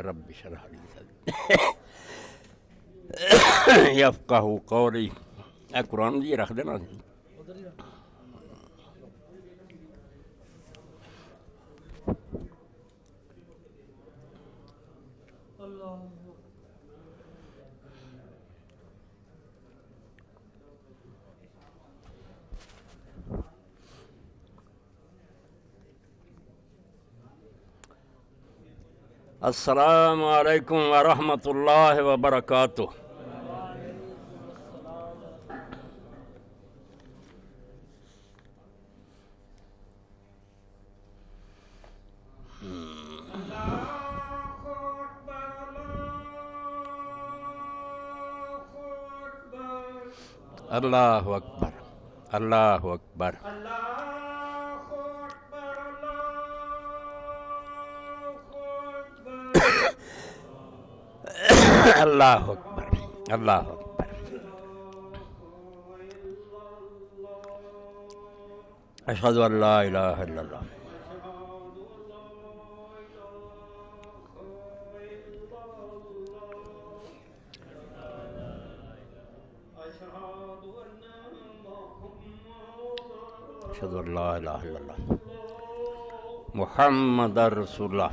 رب اشرح لي صدري یفقہوا قولی. قرآن جی رکھ دینا. السلام علیکم ورحمۃ اللہ وبرکاتہ. اللہ اکبر اللہ اکبر. اللہ اکبر اللہ اکبر. اشہد ان لا الہ الا اللہ. اشہد ان لا الہ الا اللہ محمد رسول اللہ.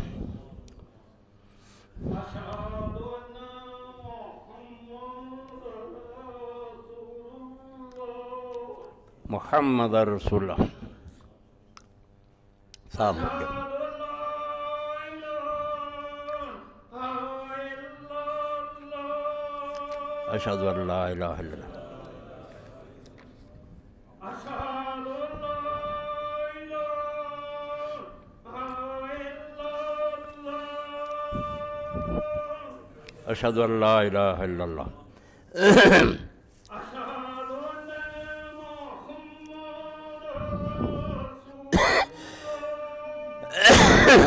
محمد رسول اللہ. صاحب ہو گیا. اشہد ان لا الہ الا اللہ. اشہد ان لا الہ الا اللہ.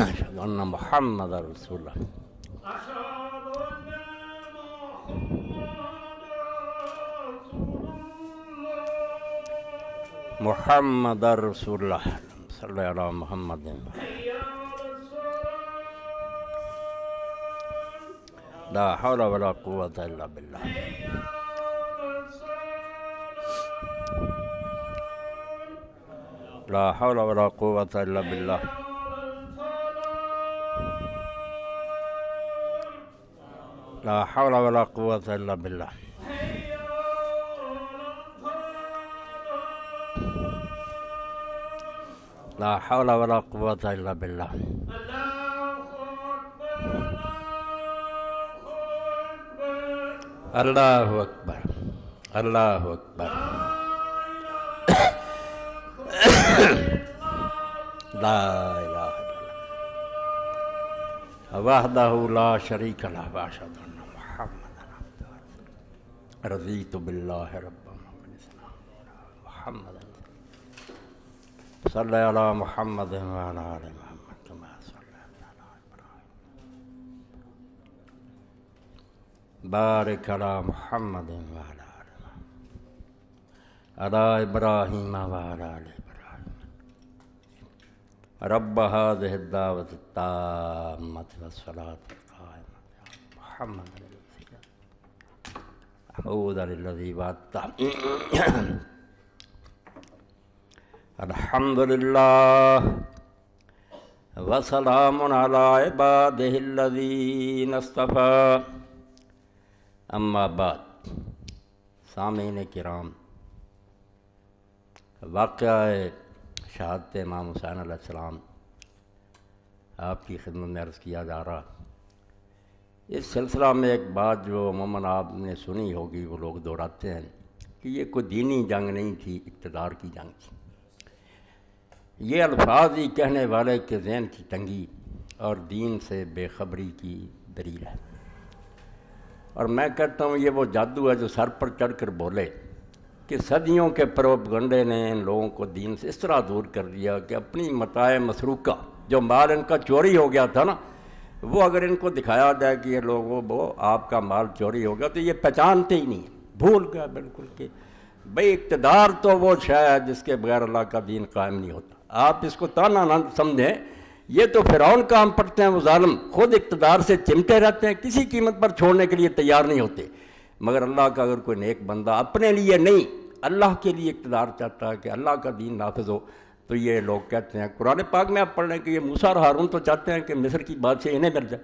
اشہد ان محمد رسول اللہ. محمد رسول اللہ. صلی علی محمد. لا حول ولا قوة الا باللہ. لا حول ولا قوة الا باللہ. لا حول ولا قوة الا باللہ. لا حول ولا قوة الا باللہ. اللہ اکبر اللہ اکبر. لا الہ الا اللہ وحدہ لا شریک لہ واشہد ان محمدا عبدہ ورسولہ. رضیت باللہ ربا محمد صلی علی محمد وعلی آل محمد کما صلیت علی ابراہیم بارک علی محمد وعلی آل ابراہیم وعلی آل ابراہیم. رب هذه الدعوة التامة والصلاة القائمة محمد محمود للذي وعدت. الحمد للہ وسلام علی عباده الذین اصطفیٰ. اما بعد. سامعین کرام، واقعہ شہادت امام حسین علیہ السلام آپ کی خدمت میں عرض کیا جا رہا. اس سلسلہ میں ایک بات جو عموماً آپ نے سنی ہوگی وہ لوگ دہراتے ہیں کہ یہ کوئی دینی جنگ نہیں تھی، اقتدار کی جنگ تھی. یہ الفاظ ہی کہنے والے کے ذہن کی تنگی اور دین سے بے خبری کی دلیل ہے. اور میں کہتا ہوں یہ وہ جادو ہے جو سر پر چڑھ کر بولے کہ صدیوں کے پروپگنڈے نے ان لوگوں کو دین سے اس طرح دور کر دیا کہ اپنی متاع مسروقہ جو مال ان کا چوری ہو گیا تھا نا، وہ اگر ان کو دکھایا جائے کہ یہ لوگوں وہ آپ کا مال چوری ہو گیا تو یہ پہچانتے ہی نہیں. بھول گیا بالکل کہ بھئی اقتدار تو وہ شے ہے جس کے بغیر اللہ کا دین قائم نہیں ہوتا. آپ اس کو تانا نہ سمجھیں، یہ تو فرعون کا ہم پڑھتے ہیں، وہ ظالم خود اقتدار سے چمٹے رہتے ہیں، کسی قیمت پر چھوڑنے کے لیے تیار نہیں ہوتے، مگر اللہ کا اگر کوئی نیک بندہ اپنے لیے نہیں اللہ کے لیے اقتدار چاہتا ہے کہ اللہ کا دین نافذ ہو، تو یہ لوگ کہتے ہیں قرآن پاک میں آپ پڑھ رہے ہیں کہ یہ موسیٰ اور ہارون تو چاہتے ہیں کہ مصر کی بادشاہ انہیں مل جائے،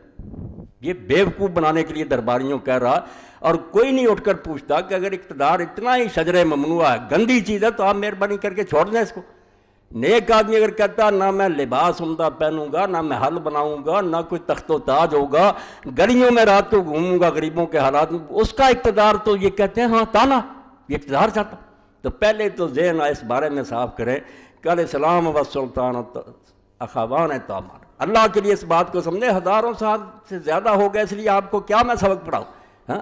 یہ بیوقوف بنانے کے لیے درباریوں کہہ رہا، اور کوئی نہیں اٹھ کر پوچھتا کہ اگر اقتدار اتنا ہی شجر ممنوع ہے، گندی چیز ہے، تو آپ مہربانی کر کے چھوڑ دیں اس کو۔ نیک آدمی اگر کہتا نہ میں لباس عمدہ پہنوں گا، نہ میں حل بناؤں گا، نہ کوئی تخت و تاج ہوگا، گلیوں میں رات کو گھوموں گا غریبوں کے حالات میں، اس کا اقتدار تو یہ کہتے ہیں ہاں تانا، یہ اقتدار چاہتا۔ تو پہلے تو ذہن اس بارے میں صاف کریں کہ علیہ السلام و سلطان اخوان طامان، اللہ کے لیے اس بات کو سمجھے، ہزاروں سال سے زیادہ ہو گئے، اس لیے آپ کو کیا میں سبق پڑھاؤں، ہاں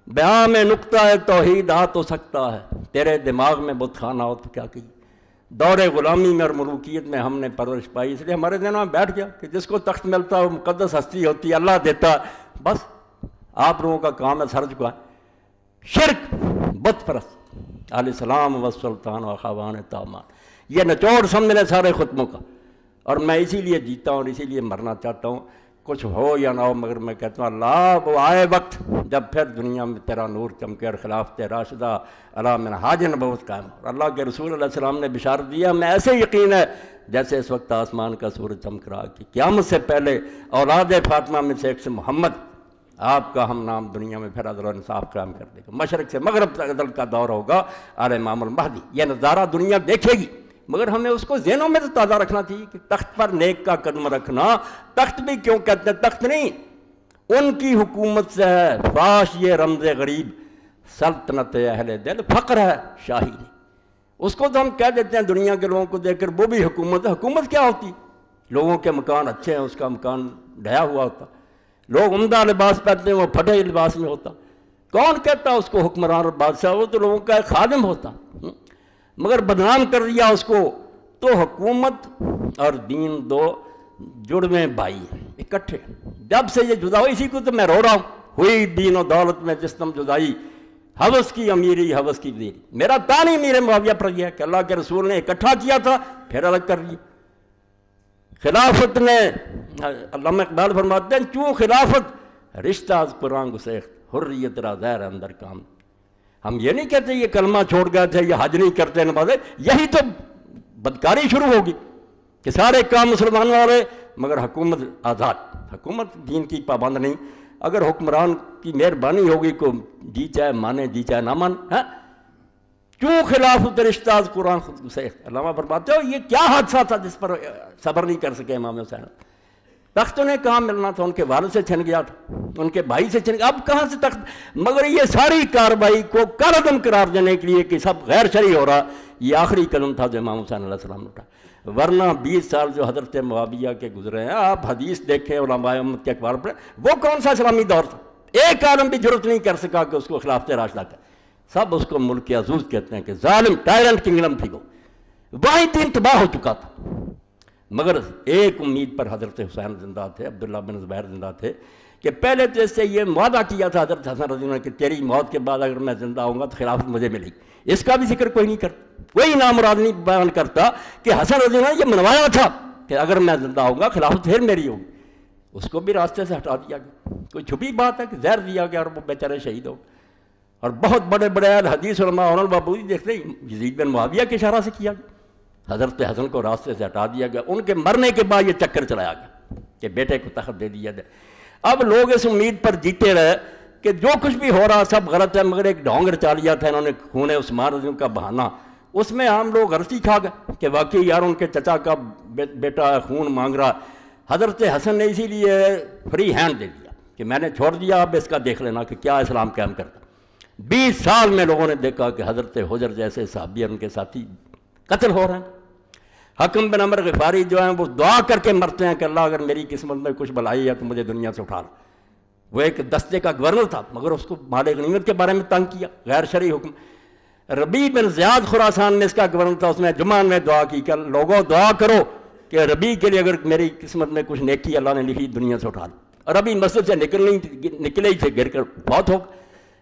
بیان میں نقطہ توحید آ تو سکتا ہے، تیرے دماغ میں بت خانہ ہو تو کیا کہیے۔ دور غلامی میں اور ملوکیت میں ہم نے پرورش پائی، اس لیے ہمارے ذہنوں میں بیٹھ گیا کہ جس کو تخت ملتا ہے وہ مقدس ہستی ہوتی ہے، اللہ دیتا ہے، بس آپ لوگوں کا کام ہے سر جھکائیں۔ شرک، بت پرست، علیہ السلام و سلطان و اخوان طامان، یہ نچوڑ سمجھ لیں سارے خطبوں کا، اور میں اسی لیے جیتا ہوں اور اسی لیے مرنا چاہتا ہوں، کچھ ہو یا نہ ہو، مگر میں کہتا ہوں اللہ وہ آئے وقت جب پھر دنیا میں تیرا نور چمکے اور خلافت راشدہ علی منہاج نبوت قائم، اور اللہ کے رسول علیہ السلام نے بشارت دیا، میں ایسے یقین ہے جیسے اس وقت آسمان کا سورج چمک رہا کہ قیامت سے پہلے اولاد فاطمہ میں سے ایک سے محمد، آپ کا ہم نام دنیا میں پھر عدل و انصاف قائم کر دے گا، مشرق سے مغرب تک عدل کا دور ہوگا، آل امام المہدی، یہ نظارہ دنیا دیکھے گی، مگر ہمیں اس کو ذہنوں میں تو تازہ رکھنا چاہیے کہ تخت پر نیک کا قدم رکھنا، تخت بھی کیوں کہتے ہیں تخت نہیں، ان کی حکومت سے ہے، فاش یہ رمز غریب، سلطنت اہل دل فقر ہے شاہی نہیں، اس کو تو ہم کہہ دیتے ہیں دنیا کے لوگوں کو دیکھ کر وہ بھی حکومت ہے، حکومت کیا ہوتی، لوگوں کے مکان اچھے ہیں اس کا مکان ڈھیا ہوا ہوتا، لوگ عمدہ لباس پہنتے ہیں وہ پھٹے لباس میں ہوتا، کون کہتا اس کو حکمران اور بادشاہ، وہ تو لوگوں کا ایک خادم ہوتا، مگر بدنام کر دیا اس کو، تو حکومت اور دین دو جڑویں بھائی اکٹھے، جب سے یہ جدا ہوئی، اسی کو تو میں رو رہا ہوں، ہوئی دین و دولت میں جسم جدائی، حوث کی امیری حوث کی وزیری، میرا تان ہی میرے معاویہ پر یہ ہے کہ اللہ کے رسول نے اکٹھا کیا تھا پھر الگ کر لیا۔ خلافت نے، علامہ اقبال فرماتے ہیں چوں خلافت رشتہ از قرآن گسیخت، حریت را زہر اندر کام، ہم یہ نہیں کہتے یہ کلمہ چھوڑ گئے تھے، یہ حج نہیں کرتے نمازیں، یہی تو بدکاری شروع ہوگی کہ سارے کام مسلمانوں والے مگر حکومت آزاد، حکومت دین کی پابند نہیں، اگر حکمران کی مہربانی ہوگی کو جی چاہے مانے جی چاہے نہ مانے، کیوں خلافت رشتہ از قرآن خود گسیخت، علامہ فرماتے ہو یہ کیا حادثہ تھا جس پر صبر نہیں کر سکے امام حسین، تخت انہیں کہاں ملنا تھا، ان کے والد سے چھن گیا تھا، ان کے بھائی سے چھن گیا، اب کہاں سے تخت، مگر یہ ساری کارروائی کو کالعدم قرار دینے کے لیے کہ سب غیر شرعی ہو رہا، یہ آخری قدم تھا جو امام حسین علیہ السلام نے اٹھا، ورنہ 20 سال جو حضرت معاویہ کے گزرے ہیں، آپ حدیث دیکھیں علماء امت کے اخبار پڑھیں، وہ کون سا اسلامی دور تھا، ایک عالم بھی جرت نہیں کر سکا کہ اس کو خلافت راشدہ کرے، سب اس کو ملک عزوز کہتے ہیں کہ ظالم ٹائرنٹ کنگڈم تھی وہ، وہی دین تباہ ہو چکا تھا، مگر ایک امید پر حضرت حسین زندہ تھے، عبداللہ بن زبیر زندہ تھے، کہ پہلے تو اس سے یہ معاہدہ کیا تھا حضرت حسن رضی اللہ عنہ کہ تیری موت کے بعد اگر میں زندہ ہوں گا تو خلافت مجھے ملے گی، اس کا بھی ذکر کوئی نہیں کرتا، کوئی نامراد نہیں بیان کرتا کہ حسن رضی اللہ عنہ یہ منوایا تھا کہ اگر میں زندہ ہوں گا خلافت پھر میری ہوگی، اس کو بھی راستے سے ہٹا دیا گیا، کوئی چھپی بات ہے کہ زہر دیا گیا اور وہ بیچارے شہید ہو گئے، اور بہت بڑے بڑے اہل حدیث علماء اور البابودی دیکھتے ہیں یزید بن معاویہ کے اشارہ سے کیا گیا، حضرت حسن کو راستے سے ہٹا دیا گیا، ان کے مرنے کے بعد یہ چکر چلایا گیا کہ بیٹے کو تخت دے دیا جائے، اب لوگ اس امید پر جیتے رہے کہ جو کچھ بھی ہو رہا سب غلط ہے، مگر ایک ڈھونگ رچا لیا تھا انہوں نے خون عثمان رضی اللہ کا بہانہ، اس میں عام لوگ غلطی کھا گئے کہ واقعی یار ان کے چچا کا بیٹا خون مانگ رہا، حضرت حسن نے اسی لیے فری ہینڈ دے دیا کہ میں نے چھوڑ دیا، اب اس کا دیکھ لینا کہ کیا اسلام قائم کرتا۔ 20 سال میں لوگوں نے دیکھا کہ حضرت حجر جیسے صحابی اور ان کے ساتھی قتل ہو رہے ہیں، حکم بن عمر غفاری جو ہیں وہ دعا کر کے مرتے ہیں کہ اللہ اگر میری قسمت میں کچھ بلائی ہے تو مجھے دنیا سے اٹھا لو، وہ ایک دستے کا گورنر تھا مگر اس کو مال غنیمت کے بارے میں تنگ کیا، غیر شرعی حکم۔ ربیع بن زیاد خراسان میں اس کا گورنر تھا، اس نے جمعہ میں دعا کی کہ لوگوں دعا کرو کہ ربیع کے لیے اگر میری قسمت میں کچھ نیکی اللہ نے لکھی دنیا سے اٹھا لو، اور ربیع مسجد سے نکلے ہی تھے گر کر بہت ہو،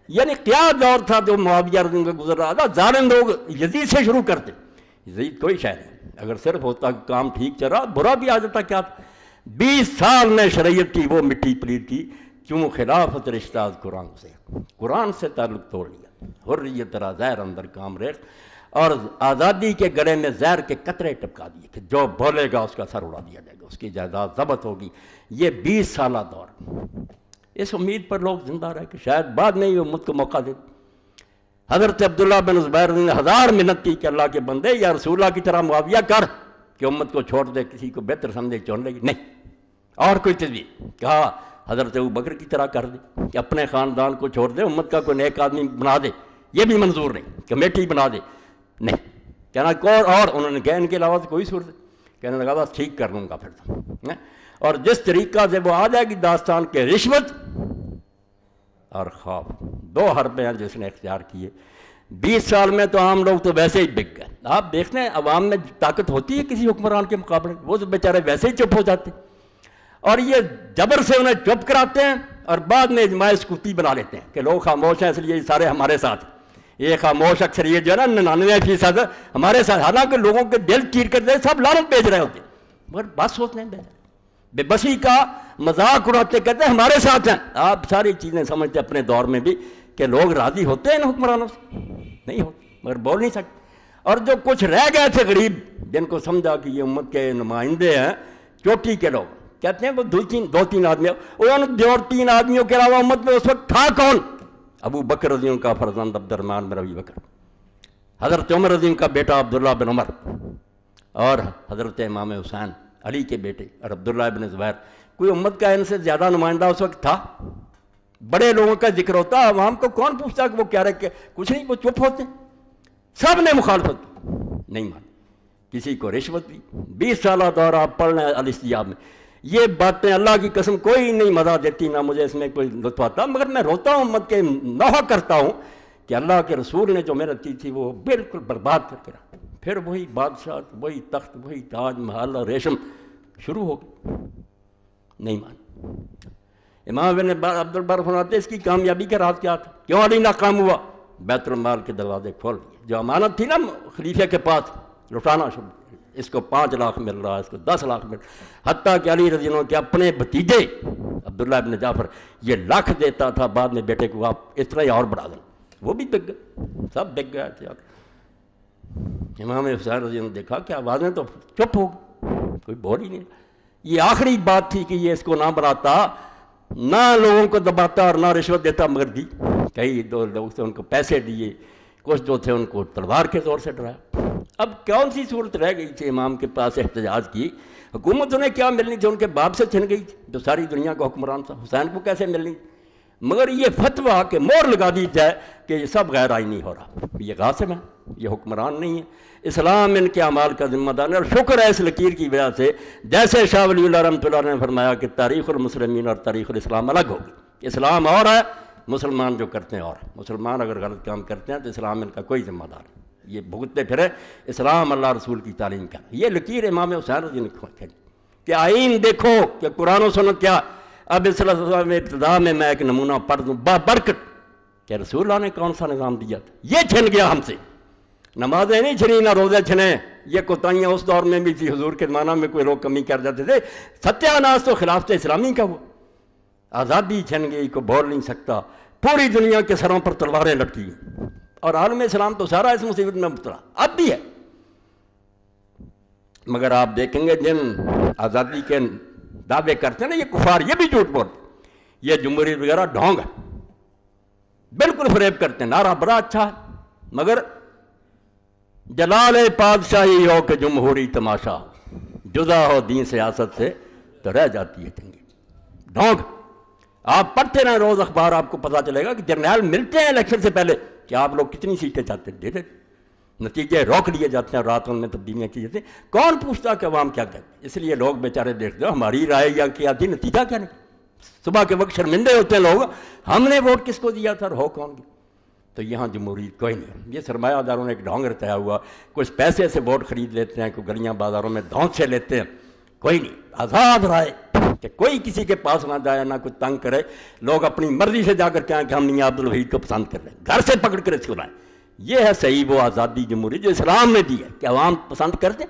یعنی کیا دور تھا جو معاویہ رضی اللہ عنہ گزر رہا تھا، ظالم لوگ یزید سے شروع کرتے، یزید کوئی شے نہیں، اگر صرف ہوتا کام ٹھیک چل رہا برا بھی آ جاتا کیا تھا، 20 سال میں شریعت کی وہ مٹی پلید کی کیوں خلافت رشتہ قرآن سے تعلق توڑ لیا، حریت را زہر اندر کام ریخت، اور آزادی کے گلے میں زہر کے قطرے ٹپکا دیے کہ جو بولے گا اس کا سر اڑا دیا جائے گا، اس کی جائیداد ضبط ہوگی۔ یہ 20 سالہ دور، اس امید پر لوگ زندہ رہے کہ شاید بعد میں یہ امت کو موقع دے۔ حضرت عبداللہ بن زبیر نے 1000 منت کی کہ اللہ کے بندے یا رسول اللہ کی طرح معاویہ کر کہ امت کو چھوڑ دے، کسی کو بہتر سمجھے چن لے گی، نہیں اور کوئی تجویز۔ کہا حضرت ابوبکر کی طرح کر دے کہ اپنے خاندان کو چھوڑ دے، امت کا کوئی نیک آدمی بنا دے، یہ بھی منظور نہیں، کمیٹی بنا دے، نہیں کہنا اور انہوں نے کہا ان کے علاوہ تو کوئی صورت، کہنے لگا بس ٹھیک کر لوں گا پھر تو۔ اور جس طریقہ سے وہ آ جائے گی داستان کے رشوت اور خوف، 2 حربیں ہیں جس نے اختیار کیے۔ 20 سال میں تو عام لوگ تو ویسے ہی بک گئے۔ آپ دیکھتے ہیں عوام میں طاقت ہوتی ہے کسی حکمران کے مقابلے، وہ تو بیچارے ویسے ہی چپ ہو جاتے ہیں، اور یہ جبر سے انہیں چپ کراتے ہیں اور بعد میں اجماع سکوتی بنا لیتے ہیں کہ لوگ خاموش ہیں اس لیے سارے ہمارے ساتھ ہیں۔ یہ خاموش اکثریت جو ہے نا 99% ہمارے ساتھ، حالانکہ لوگوں کے دل چیر کر دے سب لعنت بھیج رہے ہوتے ہیں، مگر بس ہوتے ہیں بے بسی کا مذاق اڑاتے کہتے ہیں ہمارے ساتھ ہیں۔ آپ ساری چیزیں سمجھتے اپنے دور میں بھی کہ لوگ راضی ہوتے ہیں ان حکمرانوں سے، نہیں ہوتے، مگر بول نہیں سکتے۔ اور جو کچھ رہ گئے تھے غریب، جن کو سمجھا کہ یہ امت کے نمائندے ہیں، چوٹی کے لوگ کہتے ہیں وہ 2-3 آدمی، ان 2-3 آدمیوں کے علاوہ امت میں اس وقت تھا کون؟ ابو بکر رضی اللہ کا فرزند عبد الرحمن بن ابی بکر، حضرت عمر رضی اللہ کا بیٹا عبداللہ بن عمر، اور حضرت امام حسین علی کے بیٹے اور عبداللہ بن زبیر۔ کوئی امت کا ان سے زیادہ نمائندہ اس وقت تھا؟ بڑے لوگوں کا ذکر ہوتا، عوام کو کون پوچھتا کہ وہ کیا رکھے؟ کچھ نہیں، وہ چپ ہوتے۔ سب نے مخالفت کی، نہیں مانی، کسی کو رشوت دی۔ 20 سالہ دور آپ پڑھ لیں الاستجاب میں، یہ باتیں اللہ کی قسم کوئی نہیں مزہ دیتی، نہ مجھے اس میں کوئی لطف آتا، مگر میں روتا ہوں، امت کے نوحہ کرتا ہوں کہ اللہ کے رسول نے جو محنت کی تھی وہ بالکل برباد کر کے رکھا۔ پھر وہی بادشاہ، وہی تخت، وہی تاج محل اور ریشم شروع ہو گئی، نہیں مان۔ امام ابن عبد البر فرماتے اس کی کامیابی کا راز کیا تھا؟ کیوں علی ناکام ہوا؟ بیت المال کے دروازے کھول دیے، جو امانت تھی نا خلیفہ کے پاس لٹانا شروع، اس کو 5 لاکھ مل رہا ہے، اس کو 10 لاکھ مل رہا، حتیٰ کہ علی رضی اللہ عنہ کے اپنے بھتیجے عبداللہ ابن جعفر یہ لاکھ دیتا تھا، بعد میں بیٹے کو آپ اس طرح ہی اور بڑھا دیں، وہ بھی بک گئے، سب بک گئے تھے۔ امام حسین رضی اللہ عنہ دیکھا کہ آوازیں تو چپ ہو گئی، کوئی بول ہی نہیں۔ یہ آخری بات تھی کہ یہ اس کو نہ بناتا، نہ لوگوں کو دباتا اور نہ رشوت دیتا، مگر دی۔ کئی 2 لوگ تھے ان کو پیسے دیے، کچھ جو تھے ان کو تلوار کے زور سے ڈرایا۔ اب کون سی صورت رہ گئی تھی امام کے پاس احتجاج کی؟ حکومت انہیں کیا ملنی تھی؟ ان کے باپ سے چھن گئی تھی جو ساری دنیا کا حکمران تھا، حسین کو کیسے ملنی تھی؟ مگر یہ فتویٰ کہ مور لگا دی جائے کہ یہ سب غیر آئینی ہو رہا، یہ غاصب ہے، یہ حکمران نہیں ہے، اسلام ان کے اعمال کا ذمہ دار ہے۔ اور شکر ہے اس لکیر کی وجہ سے، جیسے شاہ ولی اللہ رحمۃ اللہ نے فرمایا کہ تاریخ المسلمین اور تاریخ الاسلام الگ ہوگی، اسلام اور ہے، مسلمان جو کرتے ہیں اور، مسلمان اگر غلط کام کرتے ہیں تو اسلام ان کا کوئی ذمہ دار نہیں، یہ بھگتتے پھرے، اسلام اللہ رسول کی تعلیم کا۔ یہ لکیر امام حسین رضی اللہ عنہ نے کہ آئین دیکھو کہ قرآن و سنت کیا۔ اب اس سلسلہ میں ابتدا میں ایک نمونہ پڑھ دوں بابرکت کہ رسول اللہ نے کون سا نظام دیا تھا، یہ چھن گیا ہم سے۔ نمازیں نہیں چھنی، نہ روزے چھنے، یہ کوتاہیاں اس دور میں بھی تھی، حضور کے زمانہ میں کوئی لوگ کمی کر جاتے تھے، ستیہ ناز تو خلافت اسلامی کا ہوا، آزادی چھن گئی، کو بول نہیں سکتا، پوری دنیا کے سروں پر تلواریں لٹکی ہیں، اور عالم اسلام تو سارا اس مصیبت میں مبتلا اب بھی ہے۔ مگر آپ دیکھیں گے جن آزادی کے دعوے کرتے ہیں نا یہ کفار، یہ بھی جھوٹ بولتے، یہ جمہوریت وغیرہ ڈھونگ ہے، بالکل فریب کرتے ہیں، نعرہ بڑا اچھا ہے، مگر جلال پادشاہی ہو کہ جمہوری تماشا ہو، جدا ہو دین سیاست سے تو رہ جاتی ہے چنگی ڈھونگ۔ آپ پڑھتے رہیں روز اخبار، آپ کو پتہ چلے گا کہ جرنیل ملتے ہیں الیکشن سے پہلے کہ آپ لوگ کتنی سیٹیں چاہتے ہیں، دے دیتے، نتیجے روک لیے جاتے ہیں، رات میں تبدیلیاں کی جاتی ہیں، کون پوچھتا کہ عوام کیا کہتے ہیں؟ اس لیے لوگ بیچارے دیکھتے ہیں ہماری رائے یا کیا تھی، نتیجہ کیا نہیں، صبح کے وقت شرمندے ہوتے ہیں لوگ، ہم نے ووٹ کس کو دیا تھا اور ہو کون گیا۔ تو یہاں جمہوریت کوئی نہیں، یہ سرمایہ داروں نے ایک ڈھونگ رچایا ہوا، کچھ پیسے سے ووٹ خرید لیتے ہیں، کوئی گلیاں بازاروں میں دھونس سے لیتے ہیں، کوئی نہیں، آزاد رائے کہ کوئی کسی کے پاس نہ جائے، نہ کوئی تنگ کرے، لوگ اپنی مرضی سے جا کر کہیں کہ ہم میاں عبدالوحید کو پسند کر رہے ہیں، گھر سے پکڑ کر اس کو لائیں۔ یہ ہے صحیح وہ آزادی جمہوری جو اسلام نے دی ہے کہ عوام پسند کرتے،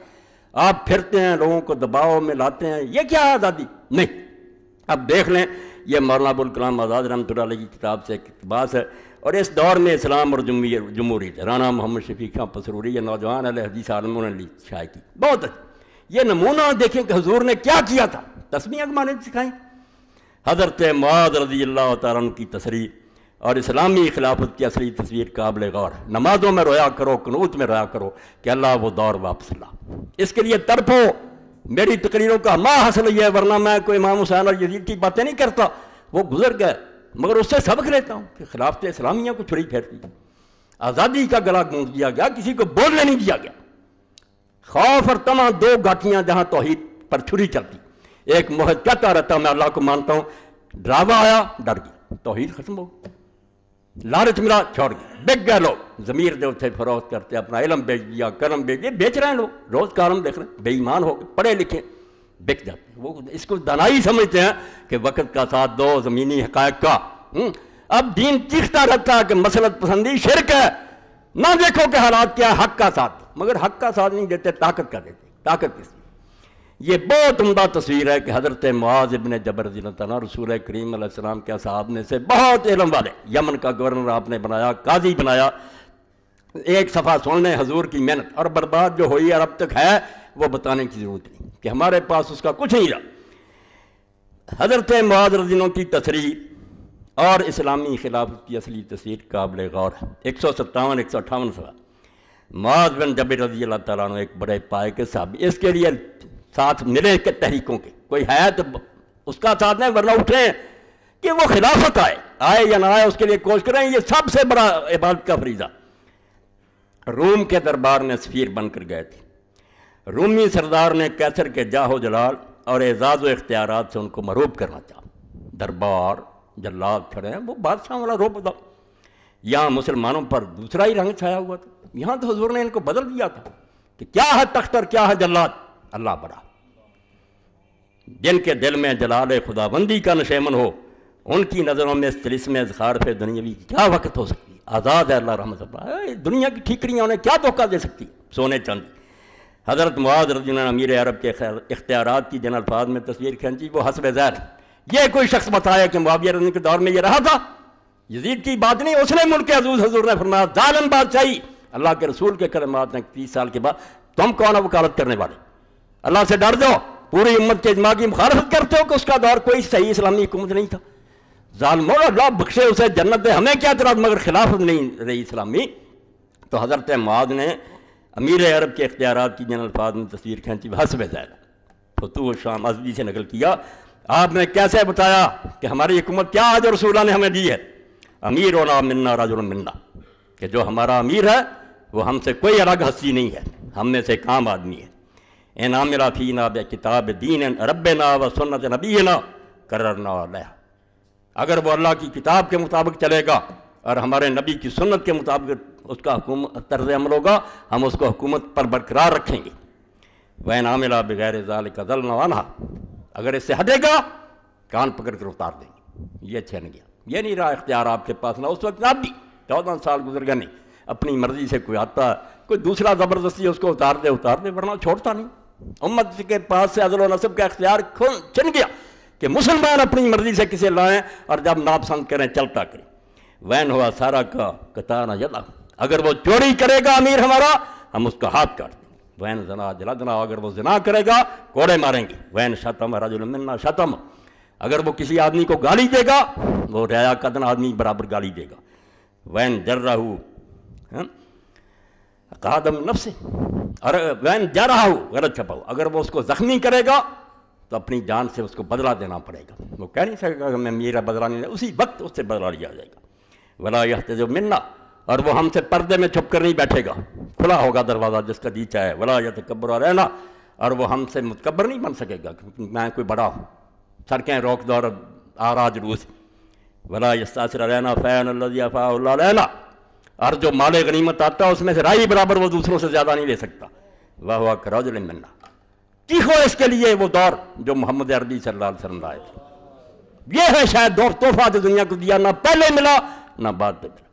آپ پھرتے ہیں، لوگوں کو دباؤ میں لاتے ہیں، یہ کیا آزادی؟ نہیں۔ اب دیکھ لیں، یہ مولانا ابوالکلام آزاد رحمۃ اللہ علیہ کی کتاب سے ایک اقتباس ہے، اور اس دور میں اسلام اور جمہوریت، رانا محمد شفیق خان پسروری، یہ نوجوان اہل حدیث عالموں نے شائع کی، بہت اچھا۔ یہ نمونہ دیکھیں کہ حضور نے کیا کیا تھا، تسمیہ کے معنی سکھائیں۔ حضرت معاذ رضی اللہ تعالیٰ عنہ کی تصریح اور اسلامی خلافت کی اصلی تصویر قابل غور ہے۔ نمازوں میں رویا کرو، قنوت میں رویا کرو کہ اللہ وہ دور واپس لا، اس کے لیے تڑپو۔ میری تقریروں کا ما حاصل یہ ہے، ورنہ میں کوئی امام حسین اور یزید کی باتیں نہیں کرتا، وہ گزر گئے، مگر اس سے سبق لیتا ہوں کہ خلافت اسلامیہ کو چھری پھیرتی، آزادی کا گلا گونج دیا گیا، کسی کو بولنے نہیں دیا گیا۔ خوف اور طمع دو گاٹیاں جہاں توحید پر چھری چلتی، ایک محض کہتا رہتا میں اللہ کو مانتا ہوں، ڈراوا آیا ڈر گیا، توحید ختم ہو گئی۔ لالچ ملا چھوڑ گیا، بک گئے لوگ، ضمیر جو تھے فروخت کرتے، اپنا علم بیچ دیا، کرم بیچ دیا، بیچ رہے ہیں لوگ، روز کارم دیکھ رہے ہیں، بے ایمان ہو گئے، پڑھے لکھے بک جاتے ہیں۔ وہ اس کو دانائی سمجھتے ہیں کہ وقت کا ساتھ دو، زمینی حقائق کا۔ اب دین چیختا رہتا ہے کہ مسلط پسندی شرک ہے، نہ دیکھو کہ حالات کیا ہے، حق کا ساتھ، مگر حق کا ساتھ نہیں دیتے، طاقت کا دیتے۔ طاقت کس؟ یہ بہت عمدہ تصویر ہے کہ حضرت معاذ ابن جبل رضی اللہ عنہ رسول کریم علیہ السلام کے اصحاب میں سے بہت علم والے، یمن کا گورنر آپ نے بنایا، قاضی بنایا، ایک صفحہ سن لیں حضور کی محنت اور برباد جو ہوئی اور اب تک ہے، وہ بتانے کی ضرورت نہیں کہ ہمارے پاس اس کا کچھ نہیں رہا۔ حضرت معاذ رضی اللہ عنہ کی تصریح اور اسلامی خلافت کی اصلی تصویر قابل غور ہے۔ 157 158 صفحہ۔ معاذ بن جبل رضی اللہ تعالیٰ عنہ ایک بڑے پائے کے صحابی، اس کے لیے ساتھ ملے کہ تحریکوں کے کوئی ہے تو اس کا ساتھ نہیں، ورنہ اٹھیں کہ وہ خلافت آئے یا نہ آئے، اس کے لیے کوشش کریں، یہ سب سے بڑا عبادت کا فریضہ۔ روم کے دربار میں سفیر بن کر گئے تھے، رومی سردار نے کیسر کے جاہ و جلال اور اعزاز و اختیارات سے ان کو مروب کرنا چاہا۔ دربار جلاد کھڑے ہیں، وہ بادشاہ والا روب تھا۔ یہاں مسلمانوں پر دوسرا ہی رنگ چھایا ہوا تھا، یہاں تو حضور نے ان کو بدل دیا تھا کہ کیا ہے تخت اور کیا ہے جلاد، اللہ بڑا۔ جن کے دل میں جلال خداوندی کا نشیمن ہو، ان کی نظروں میں اس طلسم اذخار پہ دنیاوی کی کیا وقت ہو سکتی ہے؟ آزاد ہے اللہ رحمت اللہ، دنیا کی ٹھیکریاں انہیں کیا دھوکہ دے سکتی، سونے چاندی۔ حضرت معاذ رضی اللہ عنہ امیر عرب کے اختیارات کی جن الفاظ میں تصویر کھینچی وہ حسب ذیل۔ یہ کوئی شخص بتایا کہ معاویہ رضی اللہ عنہ کے دور میں یہ رہا تھا، یزید کی بات نہیں، اس نے ملک عزوز حضور نے فرمایا ظالم بادشاہی، اللہ کے رسول کے کلمات ہیں 30 سال کے بعد تم کون وکالت کرنے والے، اللہ سے ڈر جاؤ، پوری امت کے اجماع کی مخالفت کرتے ہو کہ اس کا دور کوئی صحیح اسلامی حکومت نہیں تھا، ظالموں اللہ بخشے اسے جنت دے، ہمیں کیا اعتراض، مگر خلافت نہیں رہی اسلامی۔ تو حضرت معاذ نے امیر عرب کے اختیارات کی جن الفاظ میں تصویر کھینچی حسب ذیل۔ فتوح الشام ازدی سے نقل کیا، آپ نے کیسے بتایا کہ ہماری حکومت کیا آج رسولہ نے ہمیں دی ہے، امیرنا منا رجل منا، کہ جو ہمارا امیر ہے وہ ہم سے کوئی الگ ہستی نہیں ہے، ہم میں سے ایک عام آدمی ہے۔ ان عامل فینا بکتاب دین ربنا و سنت نبینا قررنا علیہ، اگر وہ اللہ کی کتاب کے مطابق چلے گا اور ہمارے نبی کی سنت کے مطابق اس کا طرز عمل ہوگا، ہم اس کو حکومت پر برقرار رکھیں گے۔ وَإِنْ عَمِلَ بِغَيْرِ ذَلِكَ ضَلَّنَا عَنْهَا، اگر اس سے ہٹے گا کان پکڑ کر اتار دیں گے۔ یہ چھن گیا، یہ نہیں رہا اختیار آپ کے پاس، نہ اس وقت اب بھی 14 سال گزر گئے، نہیں اپنی مرضی سے کوئی آتا کوئی دوسرا زبردستی اس کو اتار دے، ورنہ چھوڑتا نہیں۔ امت کے پاس سے عدل و نصب کا اختیار چھن گیا کہ مسلمان اپنی مرضی سے کسے لائیں اور جب ناپسند کریں چلتا کریں۔ وین ہوا سارا کا کتانا جلا، اگر وہ چوری کرے گا امیر ہمارا ہم اس کا ہاتھ کاٹ دیں گے۔ وین زنا جلدنا، اگر وہ زنا کرے گا کوڑے ماریں گے۔ وین شتم رجل منا شتم، اگر وہ کسی آدمی کو گالی دے گا وہ ریا قدن آدمی برابر گالی دے گا۔ وین جرہ قادم نفس، اور وین جا رہا ہو غلط چھپاؤ، اگر وہ اس کو زخمی کرے گا تو اپنی جان سے اس کو بدلہ دینا پڑے گا، وہ کہہ نہیں سکے گا کہ میں میرا بدلہ نہیں لیا، اسی وقت اس سے بدلہ لیا جائے گا۔ ولا یحتجب منا، اور وہ ہم سے پردے میں چھپ کر نہیں بیٹھے گا، کھلا ہوگا دروازہ جس کا جی چاہے۔ ولا یتکبر علینا، اور وہ ہم سے متکبر نہیں بن سکے گا کیونکہ میں کوئی بڑا ہوں، سڑکیں روک دو اور آرا جلوس۔ ولا یستأثر علینا فیعن الذی افاء اللہ علینا، اور جو مال غنیمت آتا ہے اس میں سے رائی برابر وہ دوسروں سے زیادہ نہیں لے سکتا۔ وہو کرجل منا، چیخو اس کے لیے وہ دور جو محمد عربی صلی اللہ علیہ وسلم لائے تھے۔ یہ ہے شاید دور تحفہ جو دنیا کو دیا، نہ پہلے ملا نہ بعد میں ملا۔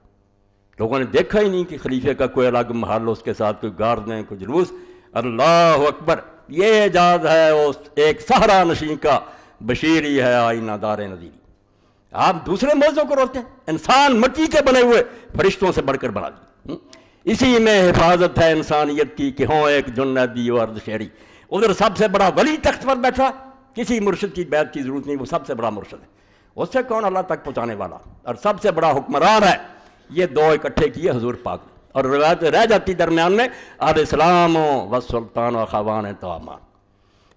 لوگوں نے دیکھا ہی نہیں کہ خلیفے کا کوئی الگ محل، اس کے ساتھ کوئی گارد نہیں، کوئی جلوس۔ اللہ اکبر۔ یہ اعجاز ہے اس ایک صحرا نشین کا، بشیری ہے آئینہ دار نذیری۔ آپ دوسرے موضوع کو روکتے ہیں، انسان مٹی کے بنے ہوئے فرشتوں سے بڑھ کر بنا دی، اسی میں حفاظت ہے انسانیت کی کہ ہوں ایک جنیدی و ارد شہری۔ ادھر سب سے بڑا ولی تخت پر بیٹھا، کسی مرشد کی بیعت کی ضرورت نہیں، وہ سب سے بڑا مرشد ہے، اس سے کون اللہ تک پہنچانے والا، اور سب سے بڑا حکمران ہے۔ یہ دو اکٹھے کیے حضور پاک نے، اور روایت رہ جاتی درمیان میں اب اسلام و سلطان و خوان توامان،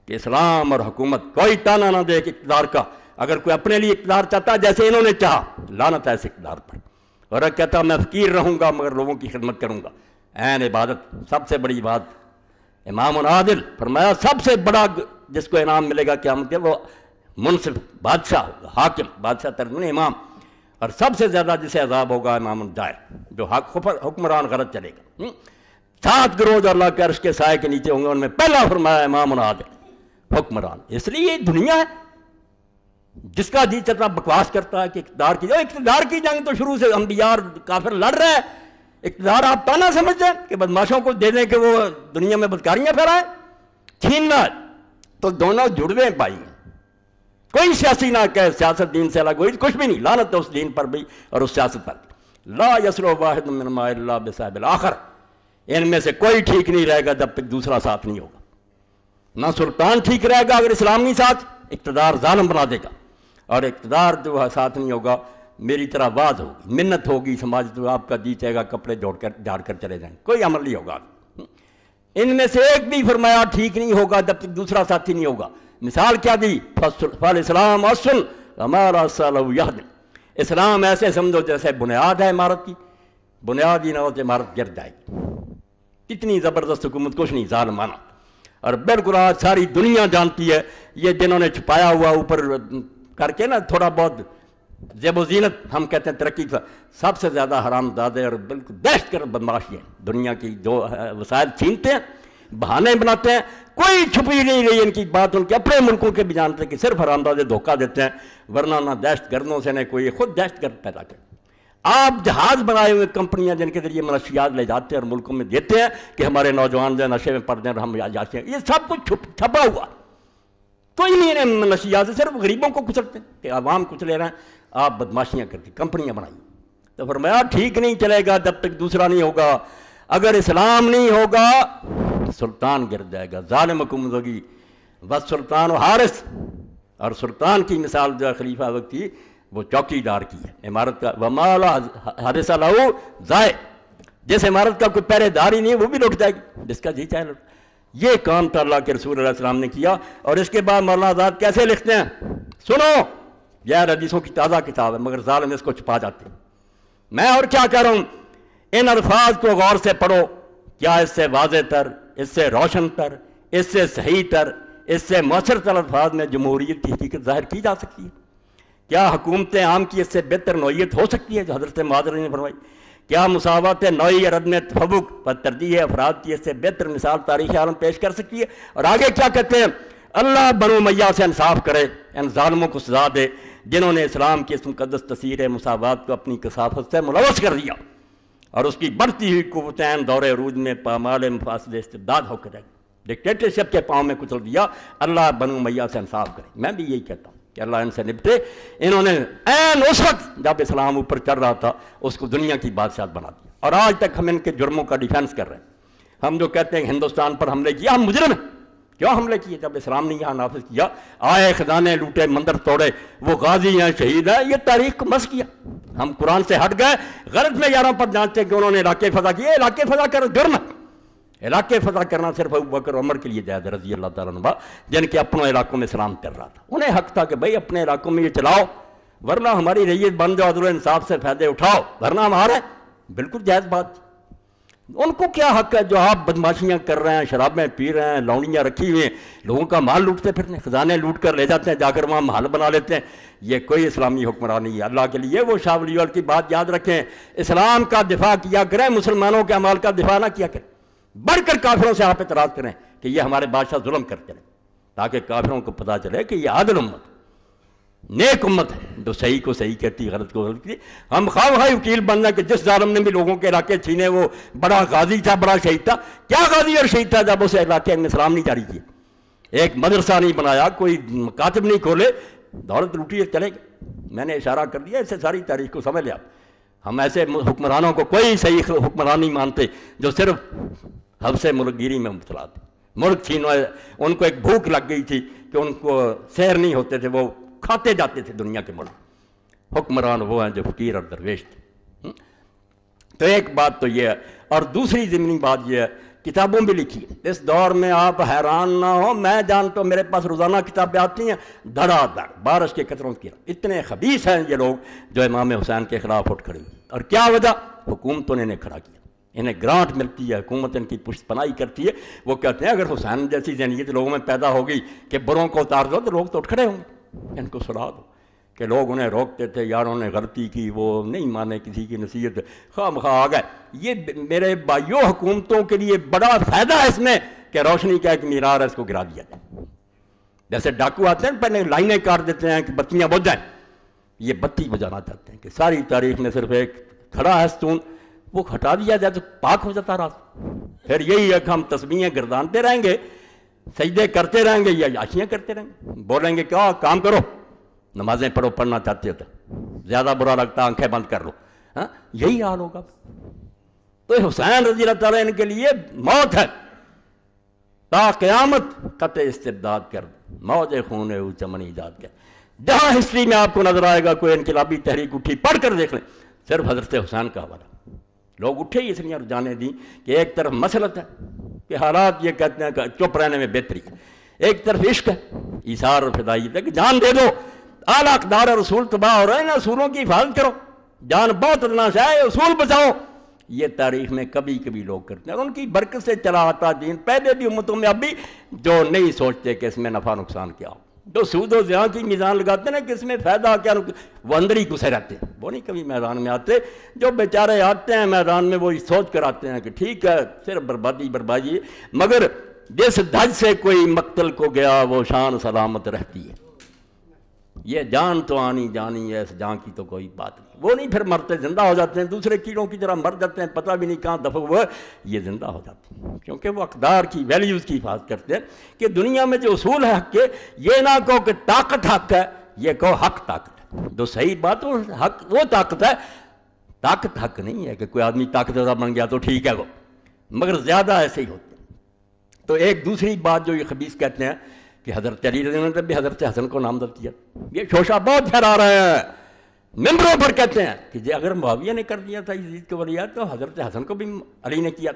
کہ اسلام اور حکومت کوئی تانا نہ دے اقتدار کا۔ اگر کوئی اپنے لیے اقتدار چاہتا ہے جیسے انہوں نے چاہا، لعنت ہے اس اقتدار پر، اور کہتا میں فقیر رہوں گا مگر لوگوں کی خدمت کروں گا۔ عین عبادت، سب سے بڑی بات۔ امام عادل فرمایا سب سے بڑا جس کو انعام ملے گا قیامت کے، وہ منصف بادشاہ، حاکم، بادشاہ ترجمہ امام، اور سب سے زیادہ جسے عذاب ہوگا امام الجائر، جو حکمران غلط چلے گا۔ 7 گروہ اللہ کے عرش کے سائے کے نیچے ہوں گے، ان میں پہلا فرمایا امام عادل، حکمران۔ اس لیے یہ دنیا ہے جس کا جی چلتا بکواس کرتا ہے کہ اقتدار کی جنگ تو شروع سے انبیاء اور کافر لڑ رہے ہیں۔ اقتدار آپ پانا سمجھتے ہیں کہ بدماشوں کو دے دیں کہ وہ دنیا میں بدکاریاں پھیلائیں، چھیننا تو دونوں جڑوے ہیں بھائی۔ کوئی سیاسی نہ کہ سیاست دین سے الگ ہوئی، کچھ بھی نہیں، لعنت ہے اس دین پر بھی اور اس سیاست پر بھی۔ لا یسلو واحد منہما الا بصاحب الاخر، ان میں سے کوئی ٹھیک نہیں رہے گا جب تک دوسرا ساتھ نہیں ہوگا۔ نہ سلطان ٹھیک رہے گا اگر اسلام نہیں ساتھ، اقتدار ظالم بنا دے گا، اور اقتدار جو ہے ساتھ نہیں ہوگا، میری طرح واز ہوگی، منت ہوگی سماج، تو آپ کا جی چاہے گا کپڑے جھاڑ کر چلے جائیں، کوئی عمل نہیں ہوگا۔ ان میں سے ایک بھی فرمایا ٹھیک نہیں ہوگا جب تک دوسرا ساتھی نہیں ہوگا۔ مثال کیا دی؟ فالاسلام اصل وما رأسہ یہدم، اسلام ایسے سمجھو جیسے بنیاد ہے عمارت کی، بنیاد ہی نہ ہو تو عمارت گر جائے گی۔ کتنی زبردست حکومت، کچھ نہیں، ظالمانہ۔ اور بالکل آج ساری دنیا جانتی ہے، یہ جنہوں نے چھپایا ہوا اوپر کر کے نا تھوڑا بہت زیب و زینت، ہم کہتے ہیں ترقی کا، سب سے زیادہ حرام زادے اور بالکل دہشت گرد بدماش ہیں دنیا کی، جو وسائل چھینتے ہیں، بہانے بناتے ہیں، کوئی چھپی نہیں رہی ان کی بات، ان کے اپنے ملکوں کے بھی جانتے ہیں کہ صرف حرام زادے دھوکہ دیتے ہیں، ورنہ نہ دہشت گردوں سے نہ کوئی، خود دہشت گرد پیدا کرتے۔ آپ جہاز بنائے ہوئے کمپنیاں جن کے ذریعے منشیات لے جاتے ہیں اور ملکوں میں دیتے ہیں کہ ہمارے نوجوان جو نشے میں پڑ جائیں اور ہم جاتے ہیں، یہ سب کچھ چھپا ہوا، کوئی نہیں انہیں منشیات سے، صرف غریبوں کو کچلتے ہیں کہ عوام کچھ لے رہے ہیں، آپ بدماشیاں کرتے کمپنیاں بنائی۔ تو فرمایا ٹھیک نہیں چلے گا جب تک دوسرا نہیں ہوگا، اگر اسلام نہیں ہوگا سلطان گر جائے گا، ظالم حکومت ہوگی۔ بس سلطان و حارس، اور سلطان کی مثال جو خلیفہ وقت تھی وہ چوکی دار کی ہے عمارت کا، وما لا حارس لہ ضائع، جس عمارت کا کوئی پہرے دار ہی نہیں وہ بھی لٹ جائے گی، جس کا جی چاہے لٹ۔ یہ کام تو اللہ کے رسول علیہ السلام نے کیا۔ اور اس کے بعد مولانا آزاد کیسے لکھتے ہیں؟ سنو، یہ حدیثوں کی تازہ کتاب ہے مگر ظالم اس کو چھپا جاتے ہیں۔ میں اور کیا کہہ رہا ہوں، ان الفاظ کو غور سے پڑھو، کیا اس سے واضح تر، اس سے روشن تر، اس سے صحیح تر، اس سے مؤثر تر الفاظ میں جمہوریت کی حقیقت ظاہر کی جا سکتی ہے؟ کیا حکومت عام کی اس سے بہتر نوعیت ہو سکتی ہے جو حضرت معاذ نے فرمائی؟ کیا مساوات نوعی اور عدم تفوق پر ترجیح افراد کی اس سے بہتر مثال تاریخ عالم پیش کر سکتی ہے؟ اور آگے کیا کہتے ہیں؟ اللہ بنو امیہ سے انصاف کرے، ان ظالموں کو سزا دے جنہوں نے اسلام کی اس مقدس تصویر مساوات کو اپنی کثافت سے ملوث کر دیا، اور اس کی بڑھتی ہوئی قوتین دور عروج میں پامال مفاسد استبداد ہو کر ڈکٹیٹرشپ کے پاؤں میں کچل دیا۔ اللہ بنو امیہ سے انصاف کرے۔ میں بھی یہی کہتا ہوں کہ اللہ ان سے نپٹے۔ انہوں نے عین اس وقت جب اسلام اوپر چڑھ رہا تھا اس کو دنیا کی بادشاہت بنا دیا، اور آج تک ہم ان کے جرموں کا ڈیفینس کر رہے ہیں۔ ہم جو کہتے ہیں کہ ہندوستان پر حملے کیا، ہم مجرم ہیں۔ کیوں حملے کیے؟ جب اسلام نے یہاں نافذ کیا، آئے خزانے لوٹے، مندر توڑے، وہ غازی ہیں، شہید ہیں، یہ تاریخ کو مس کیا۔ ہم قرآن سے ہٹ گئے، غلط معیاروں پر جانتے کہ انہوں نے علاقے فتح کیے۔ علاقے فتح کر جرم ہے، علاقے فتح کرنا صرف ابوبکر عمر کے لیے جائز رضی اللہ تعالیٰ عنہ، جن کے اپنوں علاقوں میں اسلام چل رہا تھا۔ انہیں حق تھا کہ بھائی اپنے علاقوں میں یہ چلاؤ، ورنہ ہماری ریت بن جاؤ، عدل و انصاف سے فائدے اٹھاؤ، ورنہ ہمارے بالکل جائز بات تھی۔ ان کو کیا حق ہے جو آپ بدماشیاں کر رہے ہیں، شرابیں پی رہے ہیں، لونڈیاں رکھی ہوئی ہیں، لوگوں کا مال لوٹتے پھرنے، خزانے لوٹ کر لے جاتے ہیں، جا کر وہاں محل بنا لیتے ہیں۔ یہ کوئی اسلامی حکمرانی ہے اللہ کے لیے۔ وہ شاہ ولی اللہ کی بات یاد رکھیں، اسلام کا دفاع کیا کریں، مسلمانوں کے اعمال کا دفاع نہ کیا کریں۔ بڑھ کر کافروں سے آپ اعتراض کریں کہ یہ ہمارے بادشاہ ظلم کرتے رہے، تاکہ کافروں کو پتہ چلے کہ یہ عادل امت، نیک امت ہے، جو صحیح کو صحیح کہتی، غلط کو غلط کہتی۔ ہم خواہ وکیل بننا کہ جس ظالم نے بھی لوگوں کے علاقے چھینے وہ بڑا غازی تھا، بڑا شہید تھا۔ کیا غازی اور شہید تھا جب اسے علاقے میں اسلام نہیں جاری کیا؟ ایک مدرسہ نہیں بنایا، کوئی مکاتب نہیں کھولے، دولت لوٹی ہے چلے گئے۔ میں نے اشارہ کر دیا، اس سے ساری تاریخ کو سمجھ لیا۔ ہم ایسے حکمرانوں کو کوئی صحیح حکمران نہیں مانتے جو صرف حبس ملک گیری میں مبتلا تھے۔ ملک چھینو، ان کو ایک بھوک لگ گئی تھی کہ ان کو سیر نہیں ہوتے تھے، وہ کھاتے جاتے تھے دنیا کے ملک۔ حکمران وہ ہیں جو فقیر اور درویش تھے۔ تو ایک بات تو یہ ہے، اور دوسری ضمنی بات یہ ہے، کتابوں بھی لکھی ہے اس دور میں، آپ حیران نہ ہو، میں جانتا ہوں میرے پاس روزانہ کتابیں آتی ہیں، دھڑا دھڑ بارش کے قطروں کی، اتنے خبیث ہیں یہ لوگ جو امام حسین کے خلاف اٹھ کھڑے ہوئے۔ اور کیا وجہ؟ حکومتوں نے انہیں کھڑا کیا، انہیں گرانٹ ملتی ہے، حکومت ان کی پشت پناہی کرتی ہے۔ وہ کہتے ہیں اگر حسین جیسی ذہنیت لوگوں میں پیدا ہوگی کہ بروں کو اتار دو تو لوگ تو اٹھ کھڑے ہوں گے، ان کو سلا دو۔ کہ لوگ انہیں روکتے تھے، یاروں نے غلطی کی، وہ نہیں مانے کسی کی نصیحت، خواہ مخواہ آ گئے۔ یہ میرے بھائیوں حکومتوں کے لیے بڑا فائدہ ہے اس میں کہ روشنی کا ایک معیار ہے، اس کو گرا دیا جائے۔ جیسے ڈاکو آتے ہیں پہلے لائنیں کاٹ دیتے ہیں کہ بتیاں بجھ جائیں، یہ بتی بجانا چاہتے ہیں کہ ساری تاریخ میں صرف ایک کھڑا ہے ستون، وہ ہٹا دیا جائے تو پاک ہو جاتا رات۔ پھر یہی ہے کہ ہم تسبیحیں گردانتے رہیں گے، سجدے کرتے رہیں گے یا عیاشیاں کرتے رہیں گے، بولیں گے کیا کام کرو، نمازیں پڑھو، پڑھنا چاہتے ہو تو زیادہ برا لگتا آنکھیں بند کر لو، ہاں یہی حال ہوگا۔ تو حسین رضی اللہ تعالیٰ ان کے لیے موت ہے، تا قیامت قطع استبداد کر، موج خون او چمن ایجاد کر۔ جہاں ہسٹری میں آپ کو نظر آئے گا کوئی انقلابی تحریک اٹھی، پڑھ کر دیکھ لیں، صرف حضرت حسین کا حوالہ۔ لوگ اٹھے ہی اس لیے جانے دیں کہ ایک طرف مسلط ہے کہ حالات یہ کہتے ہیں کہ چپ رہنے میں بہتری ہے، ایک طرف عشق ہے، ایثار اور فدائیت ہے کہ جان دے دو، اعلیٰ اقدار رسول تباہ ہو رہے ہیں، اصولوں کی حفاظت کرو، جان بہت ادنا سے ہے، اصول بچاؤ۔ یہ تاریخ میں کبھی کبھی لوگ کرتے ہیں، اور ان کی برکت سے چلا آتا دین پہلے بھی امتوں میں اب بھی، جو نہیں سوچتے کہ اس میں نفع نقصان کیا ہو، جو سود و زیاں کی میزان لگاتے ہیں نا کہ اس میں فائدہ کیا، وہ اندر ہی گھسے رہتے ہیں، وہ نہیں کبھی میدان میں آتے۔ جو بیچارے آتے ہیں میدان میں وہ سوچ کر آتے ہیں کہ ٹھیک ہے صرف بربادی بربادی، مگر جس دھج سے کوئی مقتل کو گیا وہ شان سلامت رہتی ہے۔ یہ جان تو آنی جانی ہے، اس جان کی تو کوئی بات نہیں۔ وہ نہیں پھر مرتے زندہ ہو جاتے ہیں، دوسرے کیڑوں کی طرح مر جاتے ہیں، پتہ بھی نہیں کہاں دفع ہوا، یہ زندہ ہو جاتے ہیں کیونکہ وہ اقدار کی ویلیوز کی حفاظت کرتے ہیں کہ دنیا میں جو اصول ہے حق کے، یہ نہ کہو کہ طاقت حق ہے، یہ کہو حق طاقت ہے۔ جو صحیح بات وہ حق، وہ طاقت ہے، طاقت حق نہیں ہے کہ کوئی آدمی طاقتور بن گیا تو ٹھیک ہے وہ، مگر زیادہ ایسے ہی ہوتے ہیں۔ تو ایک دوسری بات جو یہ خبیث کہتے ہیں کہ حضرت علی رضی اللہ عنہ نے بھی حضرت حسن کو نامزد کیا، یہ شوشہ بہت پھیلا رہے ہیں، ممبروں پر کہتے ہیں کہ اگر معاویہ نے کر دیا تھا یزید کو ولیعہد تو حضرت حسن کو بھی علی نے کیا۔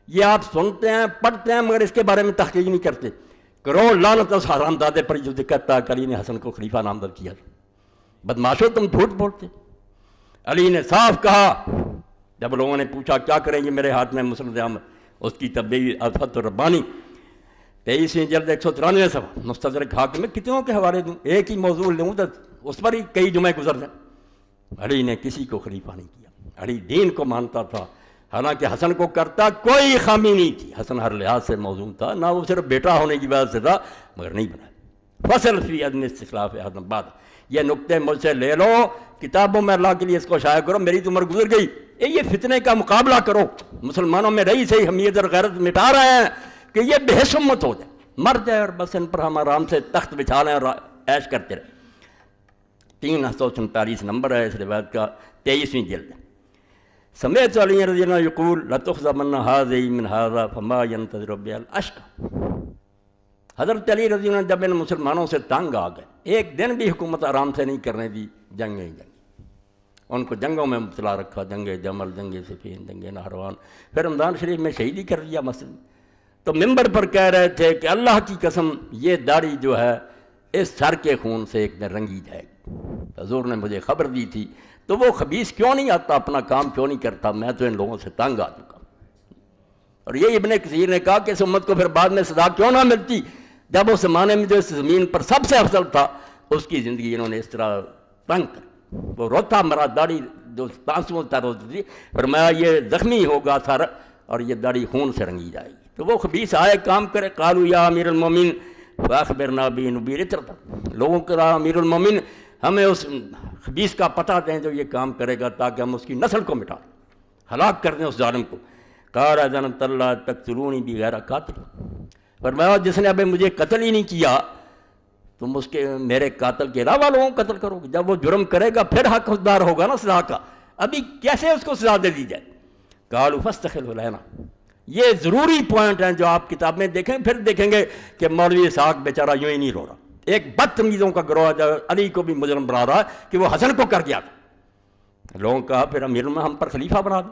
یہ آپ سنتے ہیں پڑھتے ہیں مگر اس کے بارے میں تحقیق نہیں کرتے۔ کروڑ لعنت اس حرام دادے پر جو کہتا ہے کہ علی نے حسن کو خلیفہ نامزد کیا تھا۔ بدماشو تم جھوٹ بولتے۔ علی نے صاف کہا جب لوگوں نے پوچھا کیا کریں گے میرے ہاتھ میں مسند احمد، اس کی تبدیلی الفت الربانی 23ویں جلد 193 صفحہ، مستدرک حاکم میں کتنوں کے حوالے دوں، ایک ہی موضوع لوں تو اس پر ہی کئی جمعے گزر جائیں۔ علی نے کسی کو خلیفہ نہیں کیا، علی دین کو مانتا تھا، حالانکہ حسن کو کرتا کوئی خامی نہیں تھی، حسن ہر لحاظ سے موزون تھا، نہ وہ صرف بیٹا ہونے کی وجہ سے تھا، مگر نہیں بنایا۔ فصل فی عدم استخلاف احد بعد، یہ نقطے مجھ سے لے لو، کتابوں میں اللہ کے لیے اس کو شائع کرو، میری تو عمر گزر گئی، یہ فتنے کا مقابلہ کرو، مسلمانوں میں رہی سے حمیت اور غیرت مٹا رہے ہیں کہ یہ بے حس امت ہو جائے، مر جائے اور بس ان پر ہم آرام سے تخت بچھا لیں اور عیش کرتے رہیں۔ 347 نمبر ہے اس روایت کا، 23ویں جلد۔ سمعت علی رضی اللہ عنہ یقول لتخذبن هذه من هذا فما ينتظر بها الاشقى۔ حضرت علی رضی اللہ عنہ جب ان مسلمانوں سے تنگ آ گئے، ایک دن بھی حکومت آرام سے نہیں کرنے دی، جنگیں ان کو جنگوں میں مبتلا رکھا، جنگ جمل، جنگ صفین، جنگ نہروان، پھر رمضان شریف میں شہیدی کر دیا مسجد میں۔ تو ممبر پر کہہ رہے تھے کہ اللہ کی قسم یہ داڑھی جو ہے اس سر کے خون سے ایک دن رنگی جائے گی۔ حضور نے مجھے خبر دی تھی، تو وہ خبیث کیوں نہیں آتا، اپنا کام کیوں نہیں کرتا، میں تو ان لوگوں سے تنگ آ چکا۔ اور یہ ابن کثیر نے کہا کہ اس امت کو پھر بعد میں سزا کیوں نہ ملتی، جب اس زمانے میں جو اس زمین پر سب سے افضل تھا اس کی زندگی انہوں نے اس طرح تنگ کر، وہ روتا مرا، داڑھی جو تانسوں تر ہوتی تھی، فرمایا یہ زخمی ہوگا سر اور یہ داڑھی خون سے رنگی جائے گی۔ تو وہ خبیث آئے کام کرے، قالوا یا امیر المومنین فاخبرنا بنبیر اطرتا، لوگوں کو کہا امیر المومن ہمیں اس خبیث کا پتہ دیں جو یہ کام کرے گا تاکہ ہم اس کی نسل کو مٹا دیں، ہلاک کر دیں اس ظالم کو۔ قال اذن اللہ تقتلونی بغیر قاتل، فرمایا جس نے ابھی مجھے قتل ہی نہیں کیا تم اس کے میرے قاتل کے علاوہ لوگوں کو قتل کرو گے، جب وہ جرم کرے گا پھر حقدار ہوگا نا سزا کا، ابھی کیسے اس کو سزا دے دی جائے؟ قالوا فاستخلوا لنا، یہ ضروری پوائنٹ ہیں جو آپ کتاب میں دیکھیں پھر دیکھیں گے کہ مولوی اسحاق بیچارہ یوں ہی نہیں رو رہا، ایک بدتمیزوں کا گروہ جو علی کو بھی مجرم بنا رہا ہے کہ وہ حسن کو کر گیا تھا۔ لوگوں نے کہا پھر امیر میں ہم پر خلیفہ بنا دو،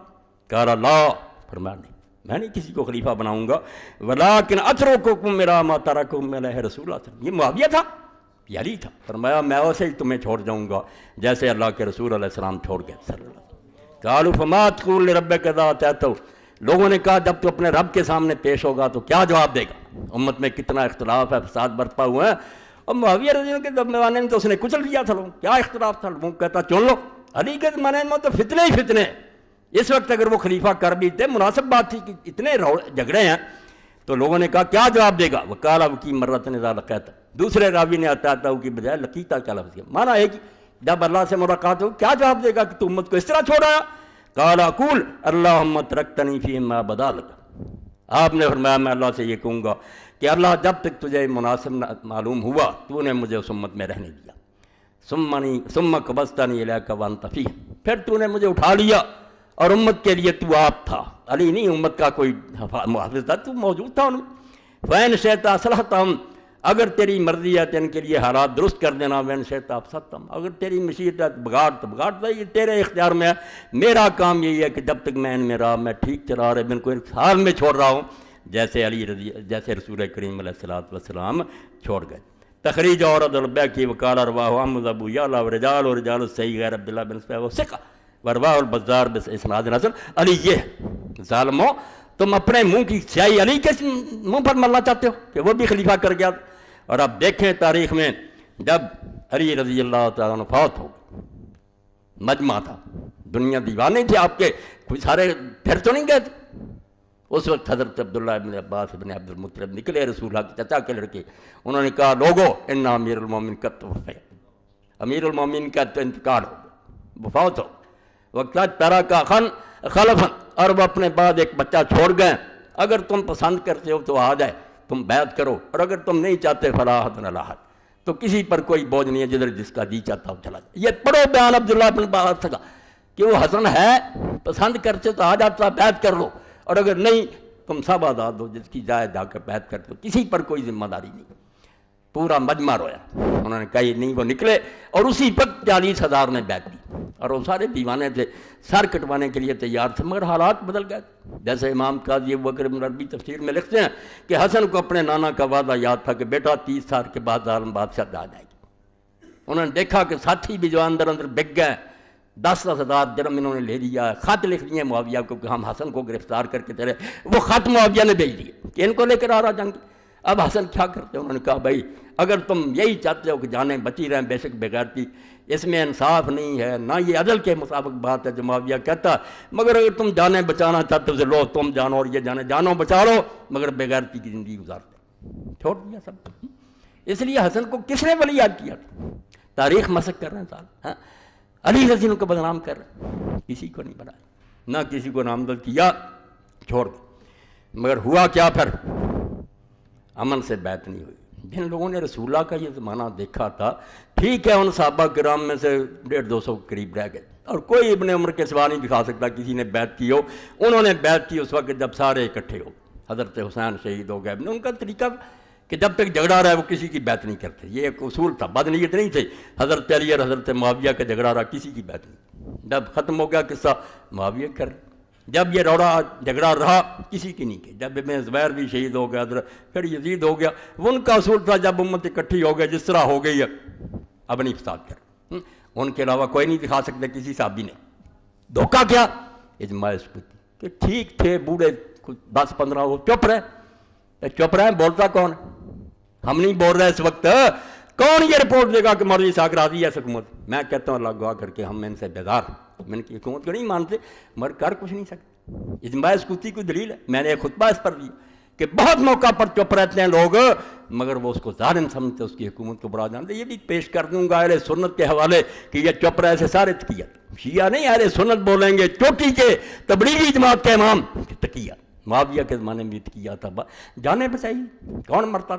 کہا لا، فرمایا نہیں میں نہیں کسی کو خلیفہ بناؤں گا، ولیکن اترککم میرا ما ترککم علیہ رسول اللہ، یہ معاویہ تھا، یہ علی تھا، فرمایا میں ویسے ہی تمہیں چھوڑ جاؤں گا جیسے اللہ کے رسول علیہ السلام چھوڑ گئے صلی اللہ علیہ وسلم۔ قالوا فما تقول لربک اذا اتیتہ، لوگوں نے کہا جب تو اپنے رب کے سامنے پیش ہوگا تو کیا جواب دے گا؟ امت میں کتنا اختلاف ہے، فساد برپا ہوا ہے، اور معاویہ رضی اللہ کے زمانے میں تو اس نے کچل دیا تھا، لوگ کیا اختلاف تھا، لوگ کہتا چن لو، علی کے زمانے میں تو فتنے ہی فتنے، اس وقت اگر وہ خلیفہ کر بھی تھے مناسب بات تھی کہ اتنے جھگڑے ہیں، تو لوگوں نے کہا کیا جواب دے گا؟ وقال وکی مرتن اذا لقیت، دوسرے راوی نے عطا کی بجائے لقیتا کا لفظ کیا، مانا ہے کہ جب اللہ سے ملاقات ہو کیا جواب دے گا کہ تو امت کو اس طرح چھوڑایا؟ قال اقول اللہم ترکتنی فیما بدا لک، آپ نے فرمایا میں اللہ سے یہ کہوں گا کہ اللہ جب تک تجھے مناسب معلوم ہوا تو نے مجھے اس امت میں رہنے دیا، ثم قبضتنی الیک وانت فیہم، پھر تو نے مجھے اٹھا لیا اور امت کے لیے تو آپ تھا، علی نہیں امت کا کوئی محافظ تھا، تو موجود تھا ان میں۔ فین شئت اصلحتہم، اگر تیری مرضی ہے تو ان کے لیے حالات درست کر دینا، وین شئت افسدتہم، اگر تیری مشیت ہے بگاڑ تو بگاڑ دے، یہ تیرے اختیار میں ہے، میرا کام یہی ہے کہ جب تک میں ان میں رہا میں ٹھیک چلا رہے، میں ان کو ایک حال میں چھوڑ رہا ہوں جیسے جیسے رسول کریم علیہ السلام چھوڑ گئے۔ تخریج عورد البیکی وقال رواہ احمد ابو یعلا ورجال الصحیح غیر عبداللہ بن صفیہ وثقہ ورواہ البزار باسناد حسن۔ علی یہ ہے، ظالمو تم اپنے منہ کی سیاہی علی کے منہ پر ملنا چاہتے ہو کہ وہ بھی خلیفہ کر گیا، اور اب دیکھیں تاریخ میں جب علی رضی اللہ تعالیٰ عنہ فوت ہو گئے، مجمع تھا، دنیا دیوانے تھے آپ کے، کوئی سارے پھر تو نہیں گئے تھے، اس وقت حضرت عبداللہ ابن عباس ابن عبد المطلب نکلے، رسول اللہ کے چچا کے لڑکے، انہوں نے کہا لوگو ان امیر المومن کا توفی، امیر المومن کا تو انتقال ہو گیا، وفات ہو وقت پیرا کا خلفن، اور وہ اپنے بعد ایک بچہ چھوڑ گئے، اگر تم پسند کرتے ہو تو آ جائے تم بیعت کرو، اور اگر تم نہیں چاہتے فلا حد ولا حرج، تو کسی پر کوئی بوجھ نہیں ہے، جدھر جس کا جی چاہتا ہو چلا جائے۔ یہ پڑھو بیان عبداللہ بن عباس کا کہ وہ حسن ہے، پسند کرتے تو آ جاتا بیعت کر لو، اور اگر نہیں تم سب آزاد ہو، جس کی جائے جا کر بیعت کرتے ہو، کسی پر کوئی ذمہ داری نہیں۔ پورا مجمع رویا، انہوں نے کہا یہ نہیں، وہ نکلے اور اسی وقت 40,000 نے بیعت دی، اور وہ سارے دیوانے تھے، سر کٹوانے کے لیے تیار تھے، مگر حالات بدل گئے، جیسے امام قاضی ابوبکر بن عربی تفسیر میں لکھتے ہیں کہ حسن کو اپنے نانا کا وعدہ یاد تھا کہ بیٹا 30 سال کے بعد ظالم بادشاہ آ جائے گی، انہوں نے دیکھا کہ ساتھی بھی جو اندر بک گئے، 10,000 درہم انہوں نے لے لیا، خط لکھ دیے معاویہ کو کہ ہم حسن کو گرفتار کر کے تیرے، وہ خط معاویہ نے بھیج دیے کہ ان کو لے کر آ رہا جنگ۔ اب حسن کیا کرتے؟ انہوں نے کہا بھائی اگر تم یہی چاہتے ہو کہ جانیں بچی رہیں بے شک بغیرتی، اس میں انصاف نہیں ہے، نہ یہ عدل کے مطابق بات ہے جو معاویہ کہتا، مگر اگر تم جانیں بچانا چاہتے ہو تو لو تم جانو اور یہ جانے، جانو بچا لو مگر بغیرتی کی زندگی گزارتے، چھوڑ دیا سب کچھ۔ اس لیے حسن کو کس نے ولی یاد کیا؟ تاریخ مسخ کر رہے ہیں صاحب، علی رضی اللہ کو بدنام کر رہے ہیں، کسی کو نہیں بنایا، نہ کسی کو نامزد کیا، چھوڑ دیا۔ مگر ہوا کیا پھر؟ امن سے بیعت نہیں ہوئی۔ جن لوگوں نے رسول اللہ کا یہ زمانہ دیکھا تھا، ٹھیک ہے ان صحابہ کرام میں سے 150-200 قریب رہ گئے، اور کوئی ابن عمر کے سوا نہیں دکھا سکتا کسی نے بیعت کی ہو۔ انہوں نے بیعت کی اس وقت جب سارے اکٹھے ہو، حضرت حسین شہید ہو گئے، ان کا طریقہ کہ جب تک جھگڑا رہا وہ کسی کی بیعت نہیں کرتے، یہ ایک اصول تھا، بدنیت نہیں تھی۔ حضرت علی اور حضرت معاویہ کا جھگڑا رہا، کسی کی بیعت نہیں، جب ختم ہو گیا قصہ معاویہ کر، جب یہ روڑا جھگڑا رہا کسی کی نہیں کی، جب ابن زبیر بھی شہید ہو گیا، پھر یزید ہو گیا، وہ ان کا اصول تھا جب امت اکٹھی ہو گئے جس طرح ہو گئی ہے اب نہیں فساد کر، ان کے علاوہ کوئی نہیں دکھا سکتا کسی صحابی نے۔ دھوکہ کیا؟ اجماع ثبوتی کہ ٹھیک تھے بوڑھے 10-15 وہ چپ رہے، چپ رہے، بولتا کون؟ ہم نہیں بول رہے اس وقت، کون یہ رپورٹ دے گا کہ مولوی اسحاق راضی ہے اس حکومت؟ میں کہتا ہوں اللہ گواہ کر کے ہم ان سے بیزار، میں ان کی حکومت کو نہیں مانتے مگر کر کچھ نہیں سکتے۔ اجماع ثبوتی کوئی دلیل ہے؟ میں نے ایک خطبہ اس پر دیا کہ بہت موقع پر چپ رہتے ہیں لوگ مگر وہ اس کو ظالم سمجھتے، اس کی حکومت کو برا جانتے۔ یہ بھی پیش کر دوں گا اہل سنت کے حوالے کہ یہ چپ رہے سے سارے تقیہ، شیعہ نہیں اہل سنت بولیں گے، چوٹی کے تبلیغی جماعت کے امام تقیہ، معاویہ کے زمانے میں کیا تھا، جانیں بچائی، کون مرتا؟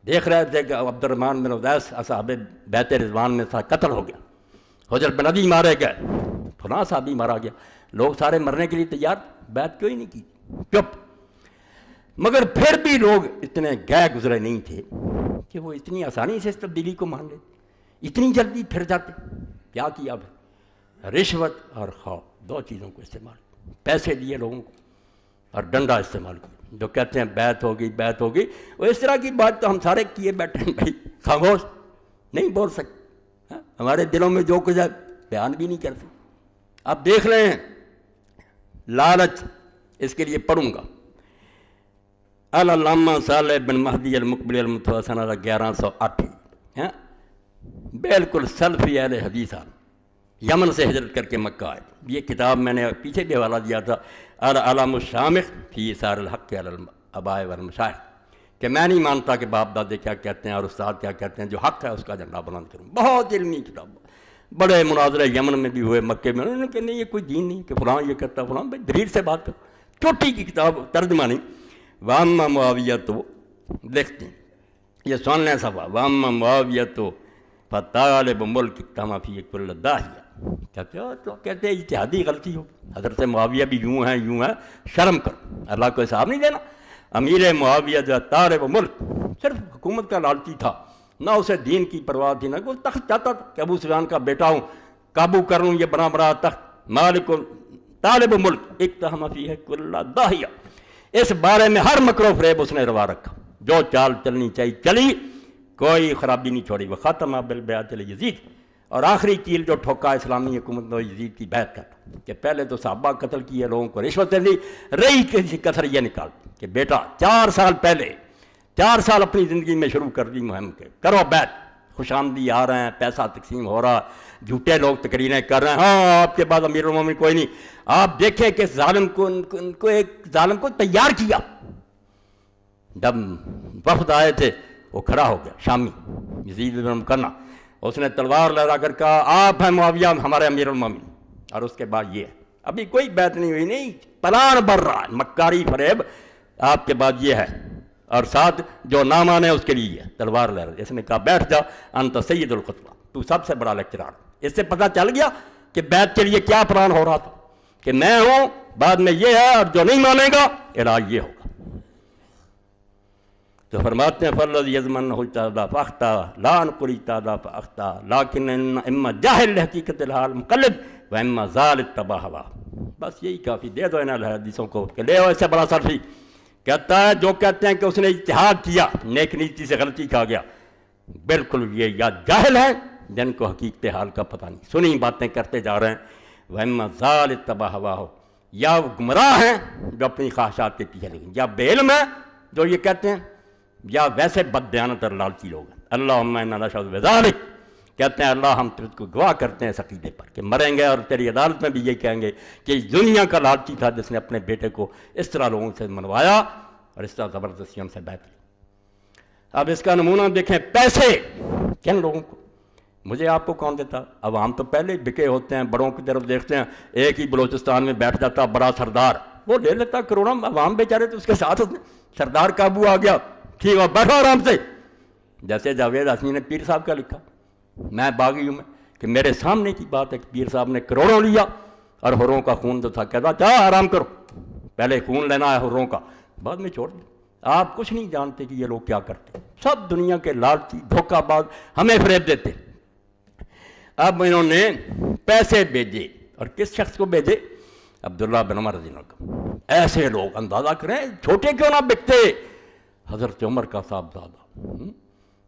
دیکھ رہے تھے کہ عبد الرحمن بن عدیس اصحاب بیت رضوان میں تھا، قتل ہو گیا، حجر بن عدی مارے گئے، فلاں صحابی مارا گیا، لوگ سارے مرنے کے لیے تیار، بیعت کیوں ہی نہیں کی؟ چپ۔ مگر پھر بھی لوگ اتنے گئے گزرے نہیں تھے کہ وہ اتنی آسانی سے اس تبدیلی کو مان لیتے، اتنی جلدی پھر جاتے۔ کیا کیا پھر؟ رشوت اور خوف، دو چیزوں کو استعمال، پیسے دیے لوگوں کو اور ڈنڈا استعمال کیا۔ جو کہتے ہیں بیعت ہوگی، وہ اس طرح کی بات تو ہم سارے کیے بیٹھے ہیں بھائی، خاموش نہیں بول سکتے، ہمارے دلوں میں جو کچھ ہے بیان بھی نہیں کرتے۔ آپ دیکھ رہے ہیں لالچ، اس کے لیے پڑھوں گا علامہ صالح بن مہدی المقبل المتوفی سنہ 1108، بالکل سلفی اہل حدیث، یمن سے ہجرت کر کے مکہ آئے۔ یہ کتاب میں نے پیچھے بھی حوالہ دیا تھا، العلم الشامخ فی اثار الحق علی الآباء والمشائخ، کہ میں نہیں مانتا کہ باپ دادے کیا کہتے ہیں اور استاد کیا کہتے ہیں، جو حق ہے اس کا جھنڈا بلند کروں۔ بہت علمی کتاب، بڑے مناظرے یمن میں بھی ہوئے، مکے میں، انہوں نے کہا نہیں یہ کوئی دین نہیں کہ فلاں یہ کرتا فلاں، بھائی دلیل سے بات کرو، چھوٹی کی کتاب، ترجمہ نہیں۔ واما معاویہ تو لکھتے ہیں، یہ سن لیں صفحہ، واما معاویہ تو فطالب ملک کما فی کل داہیہ، کہتے ہیں اجتہادی غلطی ہو، حضرت معاویہ بھی یوں ہیں، شرم کرو، اللہ کو حساب نہیں دینا۔ امیر معاویہ جو طالب ملک، صرف حکومت کا لالچی تھا، نہ اسے دین کی پرواہ تھی، نہ کوئی تخت چاہتا تھا کہ ابو سفیان کا بیٹا ہوں، قابو کر لوں یہ بنا تخت، مالک طالب ملک اقتحم فیہ کل داہیہ، اس بارے میں ہر مکر و فریب اس نے روا رکھا، جو چال چلنی چاہیے چلی، کوئی خرابی نہیں چھوڑی۔ وختم بالبیعۃ یزید، اور آخری کیل جو ٹھوکا اسلامی حکومت نے یزید کی بیعت کا، کہ پہلے تو صحابہ قتل کیے، لوگوں کو رشوتیں دی، رہی کسی کثر یہ نکال کہ بیٹا 4 سال پہلے، 4 سال اپنی زندگی میں شروع کر دی مہم کے، کرو بیعت، خوش آمدی آ رہے ہیں، پیسہ تقسیم ہو رہا، جھوٹے لوگ تقریریں کر رہے ہیں، ہاں آپ کے بعد امیر المومنین کوئی نہیں۔ آپ دیکھیں کہ ظالم کو ایک ظالم کو تیار کیا، جب وفد آئے تھے وہ کھڑا ہو گیا، شامی یزید بن مکنہ، اس نے تلوار لہرا کر کہا آپ ہیں معاویہ ہمارے امیر المومنین، اور اس کے بعد یہ ہے، ابھی کوئی بیعت نہیں ہوئی، نہیں پلان بڑھ رہا ہے، مکاری فریب، آپ کے بعد یہ ہے، اور ساتھ جو نہ مانے اس کے لیے ہے، تلوار لہرا۔ اس نے کہا بیٹھ جا، انت سید الخطبہ، تو سب سے بڑا لیکچرار۔ اس سے پتہ چل گیا کہ بیعت کے لیے کیا پلان ہو رہا تھا، کہ میں ہوں، بعد میں یہ ہے، اور جو نہیں مانے گا علاج یہ ہوگا۔ تو فرماتے ہیں فَالَّذِي يَضْمَنُّهُ الْتَعْدَى فَأَخْطَأَ لَا نُقْرِ الْتَعْدَى فَأَخْطَأَ لَكِنَّ إِمَّا جَاهِلْ لِحَقِيقَةِ الْحَالِ مُقَلِّدْ وَإِمَّا ذَالِ اتَّبَعَ هَوَاهُ۔ بس یہی کافی، دے دو ان حدیثوں کو کہ لے آؤ اس سے بڑا سلفی، کہتا ہے جو کہتے ہیں کہ اس نے اجتہاد کیا، نیک نیتی سے غلطی کھا گیا، بالکل یہ یا جاہل ہیں جن کو حقیقت حال کا پتہ نہیں، سنی باتیں کرتے جا رہے ہیں، وَإِمَّا ذَالِ اتَّبَعَ هَوَاهُ، یا وہ گمراہ ہیں جو اپنی خواہشات کے پیچھے لگیں، یا بے علم ہیں جو یہ کہتے ہیں، یا ویسے بددیانت اور لالچی لوگ ہیں۔ اللہم انا نشہد بذالک، کہتے ہیں اللہ ہم تجھ کو گواہ کرتے ہیں اس عقیدے پر کہ مریں گے اور تیری عدالت میں بھی یہ کہیں گے کہ اس دنیا کا لالچی تھا جس نے اپنے بیٹے کو اس طرح لوگوں سے منوایا اور اس طرح زبردستی ہم سے بیعت لی۔ اب اس کا نمونہ دیکھیں، پیسے کن لوگوں کو، مجھے آپ کو کون دیتا؟ عوام تو پہلے ہی بکے ہوتے ہیں، بڑوں کی طرف دیکھتے ہیں، ایک ہی بلوچستان میں بیٹھ جاتا بڑا سردار، وہ لے لیتا کروڑوں، عوام بیچارے تو اس کے ساتھ ہوتے ہیں، سردار قابو آ گیا، ٹھیک ہے بیٹھو آرام سے، جیسے جاوید ہاشمی نے پیر صاحب کا لکھا، میں باغی ہوں میں، کہ میرے سامنے کی بات ہے کہ پیر صاحب نے کروڑوں لیا اور حروں کا خون جو تھا کہتا چاہ آرام کرو، پہلے خون لینا ہے حروں کا، بعد میں چھوڑ دیں۔ آپ کچھ نہیں جانتے کہ یہ لوگ کیا کرتے، سب دنیا کے لالچی دھوکہ باز ہمیں فریب دیتے۔ اب انہوں نے پیسے بھیجے، اور کس شخص کو بھیجے؟ عبداللہ بن عمر رضی اللہ عنہ۔ ایسے لوگ اندازہ کریں چھوٹے کیوں نہ بکتے، حضرت عمر کا صاحبزادہ،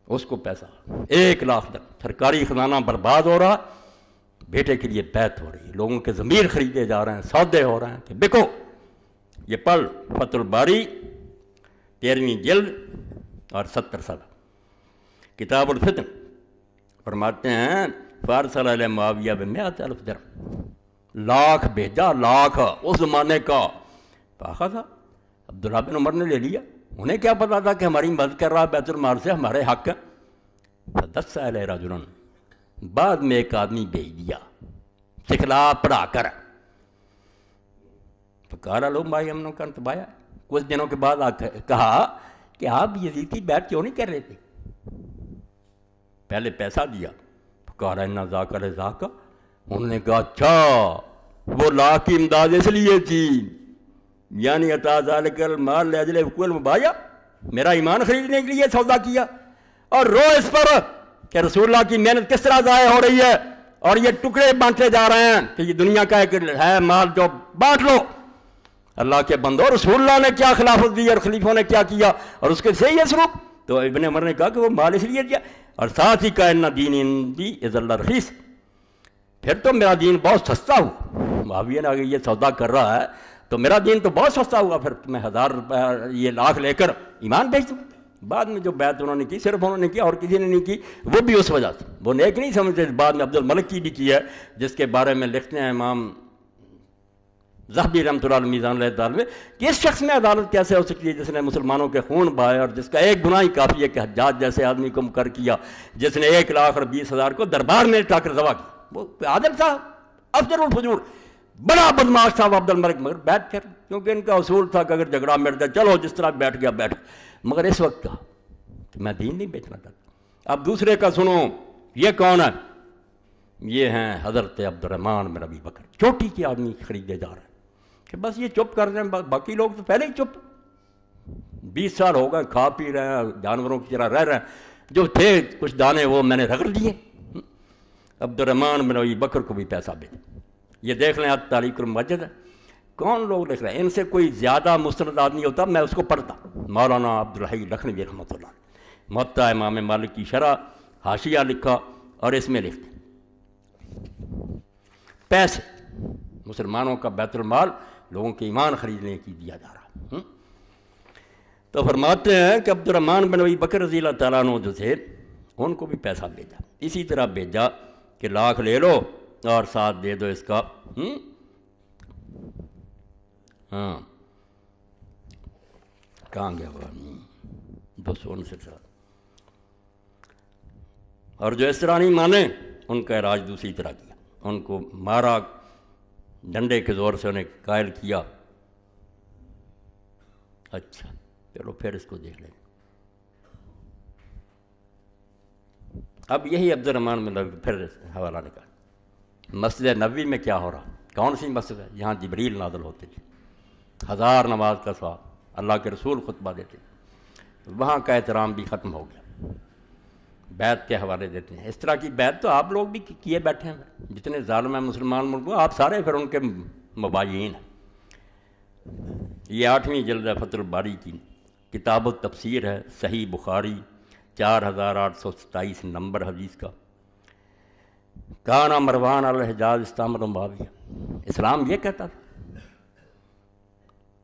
اس کو پیسہ 1 لاکھ تک، سرکاری خزانہ برباد ہو رہا، بیٹے کے لیے بیعت ہو رہی ہے، لوگوں کے ضمیر خریدے جا رہے ہیں، سودے ہو رہے ہیں کہ بکو۔ یہ پڑھ فتح الباری 13ویں جلد اور 70 صفحہ، کتاب الفتن، فرماتے ہیں فارسل علیہ معاویہ بمئۃ الف درہم، لاکھ بھیجا، لاکھ اس زمانے کا، پاخا تھا، عبداللہ بن عمر نے لے لیا، انہیں کیا پتا تھا کہ ہماری مدد کر رہا بیت المال سے، ہمارے حق ہے۔ فدس علیہ رجل، بعد میں ایک آدمی بھیج دیا سکھلا پڑھا کر، فقال لو ما یمنعک ان تبايع، کچھ دنوں کے بعد کہا کہ آپ یزید کی بیعت کیوں نہیں کر رہے تھے؟ پہلے پیسہ دیا، کہا رہنا ذاکر ذاکا، انہوں نے کہا اچھا وہ لا کی امداد اس لیے تھی، یعنی عطا ذالک المال لاجل حقوق المبایا، میرا ایمان خریدنے کے لیے سودا کیا، اور رو اس پر کہ رسول اللہ کی محنت کس طرح ضائع ہو رہی ہے اور یہ ٹکڑے بانٹے جا رہے ہیں کہ یہ دنیا کا ایک ہے مال جو بانٹ لو۔ اللہ کے بندو، رسول اللہ نے کیا خلافت دی اور خلیفوں نے کیا کیا اور اس کے صحیح ہے سلوک؟ تو ابن عمر نے کہا کہ وہ مال اس لیے دیا، اور ساتھ ہی کہا ان دین عندی عز اللہ رخیص، پھر تو میرا دین بہت سستا ہوا۔ معاویہ نے اگر یہ سودا کر رہا ہے تو میرا دین تو بہت سستا ہوا، پھر میں 1000 روپے یہ لاکھ لے کر ایمان بھیج دوں۔ بعد میں جو بیعت انہوں نے کی صرف انہوں نے کی اور کسی نے نہیں کی، وہ بھی اس وجہ سے وہ نیک نہیں سمجھتے۔ بعد میں عبد الملک کی بھی کی ہے، جس کے بارے میں لکھتے ہیں امام ذہبی رحمۃ اللہ علیہ میزان الاعتدال میں کہ اس شخص میں عدالت کیسے ہو سکتی ہے جس نے مسلمانوں کے خون بہائے اور جس کا ایک گناہ ہی کافی ہے کہ حجاج جیسے آدمی کو مقرر کیا، جس نے 1,20,000 کو دربار میں اٹھا کر ذبح کیا۔ وہ عادل تھا، افضل الفجور، بڑا بدماش تھا وہ عبد الملک، مگر بیٹھ کر، کیونکہ ان کا اصول تھا کہ اگر جھگڑا مٹ جائے چلو جس طرح بیٹھ گیا بیٹھ، مگر اس وقت کہا کہ میں دین نہیں بیچنا چاہتا۔ اب دوسرے کا سنو، یہ کون ہے؟ یہ ہیں حضرت عبد الرحمن بن ابی بکر، چوٹی کے آدمی خریدے جا رہے ہیں کہ بس یہ چپ کر رہے ہیں، باقی لوگ تو پہلے ہی چپ، 20 سال ہو گئے کھا پی رہے ہیں، جانوروں کی طرح رہ رہے ہیں، جو تھے کچھ دانے وہ میں نے رگڑ دیے۔ عبد الرحمن بن ابی بکر کو بھی پیسہ بھیجا۔ یہ دیکھ لیں تاریخ المسجد ہے، کون لوگ لکھ رہے ہیں، ان سے کوئی زیادہ مستند آدمی ہوتا میں اس کو پڑھتا، مولانا عبد الحی لکھنوی رحمۃ اللہ، موطا امام مالک کی شرح حاشیہ لکھا، اور اس میں لکھتے پیسے مسلمانوں کا بیت المال لوگوں کے ایمان خریدنے کی دیا جا رہا۔ تو فرماتے ہیں کہ عبد الرحمن بن ابی بکر رضی اللہ تعالیٰ عنہ جو تھے ان کو بھی پیسہ بھیجا، اسی طرح بھیجا کہ لاکھ لے لو اور ساتھ دے دو اس کا ہاں کہاں گیا وہ 269 اور جو اس طرح نہیں مانے ان کا علاج دوسری طرح کیا، ان کو مارا، ڈنڈے کے زور سے انہیں قائل کیا۔ اچھا چلو پھر اس کو دیکھ لیں۔ اب یہی عبد الرحمن میں پھر حوالہ نکال، مسجد نبوی میں کیا ہو رہا، کون سی مسجد ہے جہاں جبریل نازل ہوتے تھے، 1000 نماز کا ثواب، اللہ کے رسول خطبہ دیتے، وہاں کا احترام بھی ختم ہو گیا، بیعت کے حوالے دیتے ہیں۔ اس طرح کی بیعت تو آپ لوگ بھی کیے بیٹھے ہیں، جتنے ظالم ہیں مسلمان ملکوں آپ سارے پھر ان کے مباین ہیں۔ یہ 8ویں جلد ہے فتح الباری کی، کتاب التفسیر ہے، صحیح بخاری 4827 نمبر حدیث کا۔ کانا مروان الحجاز استعمل معاویہ، اسلام یہ کہتا تھا،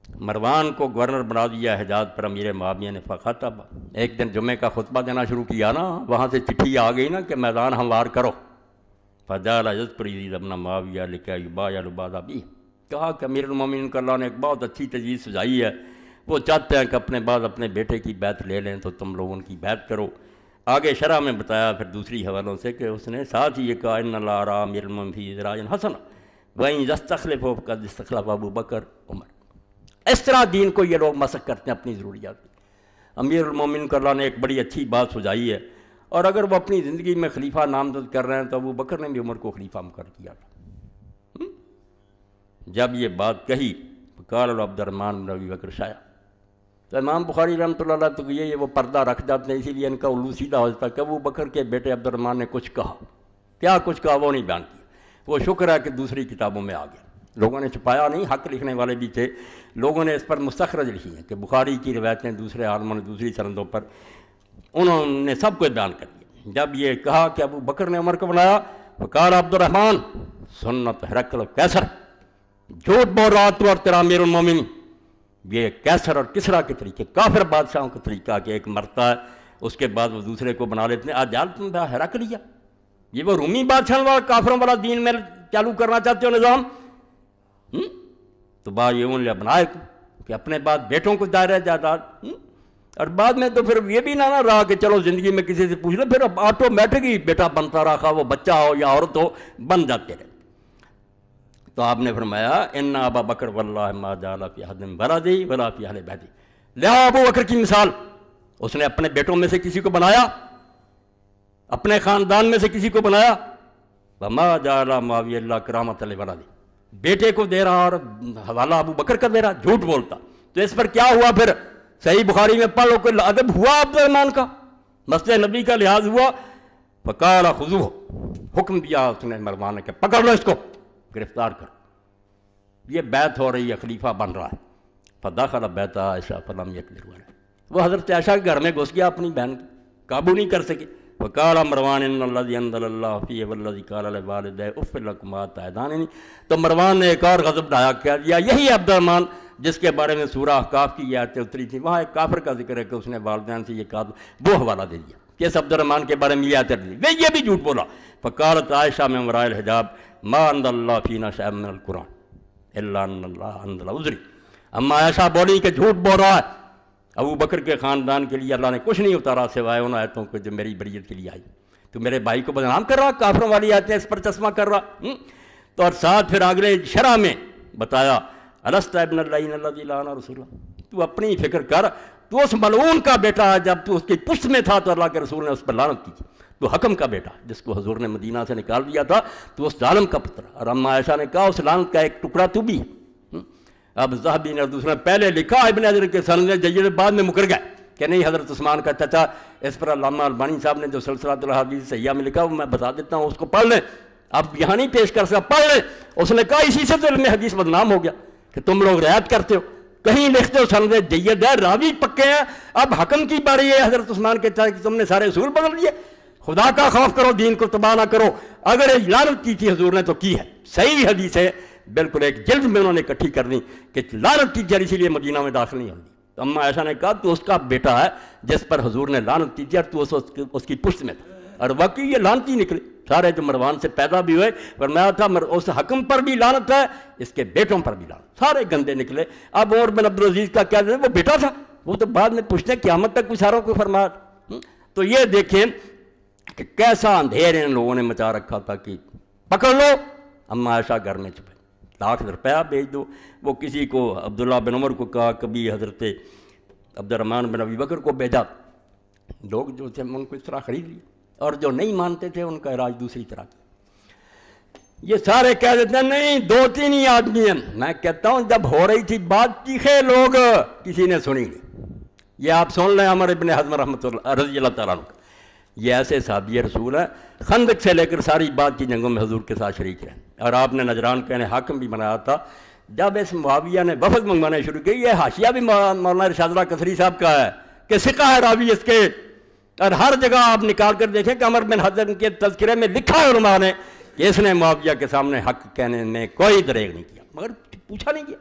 مروان کو گورنر بنا دیا حجاز پر امیر معاویہ نے، فخطب، ایک دن جمعے کا خطبہ دینا شروع کیا نا، وہاں سے چٹھی آ گئی نا کہ میدان ہموار کرو، فجعل یذکر یزید ابن معاویہ لکی یبایع العباد بہ، کہا کہ امیر المومنین کا اللہ نے ایک بہت اچھی تجویز سجائی ہے، وہ چاہتے ہیں کہ اپنے بعد اپنے بیٹے کی بیعت لے لیں تو تم لوگ ان کی بیعت کرو۔ آگے شرح میں بتایا پھر دوسری حوالوں سے کہ اس نے ساتھ ہی یہ کہا ان اللہ ارا امیر المومنین فی ذراع حسن وإن یستخلفہ فقد استخلف ابو بکر عمر۔ اس طرح دین کو یہ لوگ مسخ کرتے ہیں اپنی ضروریات کی۔ امیر المومنین کو اللہ نے ایک بڑی اچھی بات سجائی ہے، اور اگر وہ اپنی زندگی میں خلیفہ نامزد کر رہے ہیں تو ابو بکر نے بھی عمر کو خلیفہ مقرر کیا تھا۔ جب یہ بات کہی قال عبد الرحمن بن ابی بکر شایا، تو امام بخاری رحمۃ اللہ علیہ تو یہ وہ پردہ رکھ جاتے ہیں، اسی لیے ان کا الو سیدھا ہو جاتا ہے کہ ابو بکر کے بیٹے عبد الرحمن نے کچھ کہا، کیا کچھ کہا وہ نہیں بیان کیا۔ وہ شکر ہے کہ دوسری کتابوں میں آ گیا، لوگوں نے چھپایا نہیں، حق لکھنے والے بھی تھے، لوگوں نے اس پر مستخرج لکھی ہیں کہ بخاری کی روایتیں دوسرے عالموں نے دوسری سندوں پر انہوں نے سب کچھ بیان کر دیا۔ جب یہ کہا کہ ابو بکر نے عمر کو بنایا، فقال عبد الرحمن سنت ہرقل کیسر، جھوٹ بول رہا تو اور تیرا امیر المومنین، یہ کیسر اور کسرا کے طریقے، کافر بادشاہوں کا طریقہ کہ ایک مرتا ہے اس کے بعد وہ دوسرے کو بنا لیتے ہیں۔ آج جال تم نے ہرقل لیا، یہ وہ رومی بادشاہ والا کافروں والا دین میں چالو کرنا چاہتے ہو نظام، تو با یہ ان بنائے کہ اپنے بعد بیٹوں کو دائرہ جائیداد، اور بعد میں تو پھر یہ بھی نہ رہا کہ چلو زندگی میں کسی سے پوچھ لو، پھر آٹومیٹک ہی بیٹا بنتا رہا، وہ بچہ ہو یا عورت ہو بن جاتے رہے۔ تو آپ نے فرمایا ان ابا بکر واللہ ما جعل فی احد من ولدی ولا فی اہل بیتی، لہٰذا ابو بکر کی مثال، اس نے اپنے بیٹوں میں سے کسی کو بنایا، اپنے خاندان میں سے کسی کو بنایا، وما جعل معاویہ اللہ کرامۃ لولدی، بیٹے کو دے رہا اور حوالہ ابو بکر کا دے رہا، جھوٹ بولتا۔ تو اس پر کیا ہوا پھر؟ صحیح بخاری میں پڑھ لو کہ ادب ہوا عبد الرحمن کا، مسجد نبی کا لحاظ ہوا، فقال خذوہ، حکم دیا اس نے مروان کہ پکڑ لو اس کو، گرفتار کر۔ یہ بیعت ہو رہی ہے، خلیفہ بن رہا ہے۔ فدخل بیت عائشہ فلم یقدر علیہ، وہ حضرت عائشہ کے گھر میں گھس گیا، اپنی بہن کو قابو نہیں کر سکے۔ فقال مروان ان الذی انزل اللہ فیہ والذی قال لوالدیہ اف لکما تعداننی، تو مروان نے ایک اور غضب ڈھایا کہہ دیا یہی عبد الرحمن جس کے بارے میں سورہ احقاف کی یہ آیتیں اتری تھی، وہاں ایک کافر کا ذکر ہے کہ اس نے والدین سے یہ کہا، وہ حوالہ دے دیا کہ اس عبد الرحمن کے بارے میں یہ آیتیں دی، یہ بھی جھوٹ بولا۔ فقالت عائشہ من وراء الحجاب ما انزل اللہ فینا شیئا من القرآن الا ان اللہ انزل عذری، اما عائشہ بولی کہ جھوٹ بول رہا ہے، ابو بکر کے خاندان کے لیے اللہ نے کچھ نہیں اتارا سوائے ان آیتوں کو جو میری بریت کے لیے آئی۔ تو میرے بھائی کو بدنام کر رہا، کافروں والی آیتیں اس پر چشمہ کر رہا۔ تو اور ساتھ پھر اگلے شرح میں بتایا الست ابن اللعین الذی لعن رسول اللہ، تو اپنی فکر کر، تو اس ملعون کا بیٹا ہے، جب تو اس کی پشت میں تھا تو اللہ کے رسول نے اس پر لعنت کی تھی۔ تو حکم کا بیٹا جس کو حضور نے مدینہ سے نکال دیا تھا، تو اس ظالم کا پتر، اور اما عائشہ نے کہا اس لعنت کا ایک ٹکڑا تو بھی ہے۔ اب ذہبی نے دوسرا پہلے لکھا، ابن حجر کے سند میں جید بعد میں مکر گئے کہ نہیں حضرت عثمان کا چچا، اس پر علامہ البانی صاحب نے جو سلسلہ الاحادیث صحیحہ میں لکھا وہ میں بتا دیتا ہوں، اس کو پڑھ لیں، اب یہاں نہیں پیش کر سکتا، پڑھ لیں۔ اس نے کہا اسی سے تو علم حدیث بدنام ہو گیا کہ تم لوگ رعایت کرتے ہو، کہیں لکھتے ہو سند جید ہے، راوی پکے ہیں، اب حکم کی باری ہے حضرت عثمان کے چچا کہ تم نے سارے اصول بدل دیے۔ خدا کا خوف کرو، دین کو تباہ نہ کرو، اگر لعنت کی تھی حضور نے تو کی ہے، صحیح حدیث ہے، بالکل ایک جلد میں انہوں نے اکٹھی کر دی کہ لعنت کی جڑ اسی لیے مدینہ میں داخل نہیں ہوتی۔ تو اما عائشہ نے کہا تو اس کا بیٹا ہے جس پر حضور نے لعنت کی تھی، اور تو اس کی پشت میں تھا، اور واقعی یہ لعنتی نکلے سارے جو مروان سے پیدا بھی ہوئے، فرمایا تھا اس حکم پر بھی لعنت ہے، اس کے بیٹوں پر بھی لعنت، سارے گندے نکلے۔ اب عمر بن عبدالعزیز کا کیا وہ بیٹا تھا، وہ تو بعد میں پوچھتے قیامت تک کچھ ساروں کو فرمایا۔ تو یہ دیکھیں کہ کیسا اندھیر ان لوگوں نے مچا رکھا تھا کہ پکڑ لو، اما عائشہ گھر میں چھپے، ₹1,00,000 بھیج دو۔ وہ کسی کو عبداللہ بن عمر کو کہا، کبھی حضرت عبد الرحمن بن ابی بکر کو بھیجا، لوگ جو تھے ان کو اس طرح خرید لیے، اور جو نہیں مانتے تھے ان کا علاج دوسری طرح کیا۔ یہ سارے کہہ دیتے ہیں نہیں 2-3 ہی آدمی ہیں، میں کہتا ہوں جب ہو رہی تھی بات چیخے لوگ، کسی نے سنی نہیں۔ یہ آپ سن لیں عمر ابن حزم رحمۃ اللہ رضی اللہ تعالیٰ عنہ، یہ ایسے صحابی رسول ہیں، خندق سے لے کر ساری بات کی جنگوں میں حضور کے ساتھ شریک رہے، اور آپ نے نجران کا انہیں حاکم بھی بنایا تھا۔ جب اس معاویہ نے وفد منگوانے شروع کی، یہ حاشیہ بھی مولانا ارشاد اللہ کثری صاحب کا ہے کہ ثقہ ہے راوی اس کے، اور ہر جگہ آپ نکال کر دیکھیں کہ عمر بن حزم کے تذکرے میں لکھا ہے علماء نے کہ اس نے معاویہ کے سامنے حق کہنے میں کوئی دریغ نہیں کیا، مگر پوچھا نہیں کیا،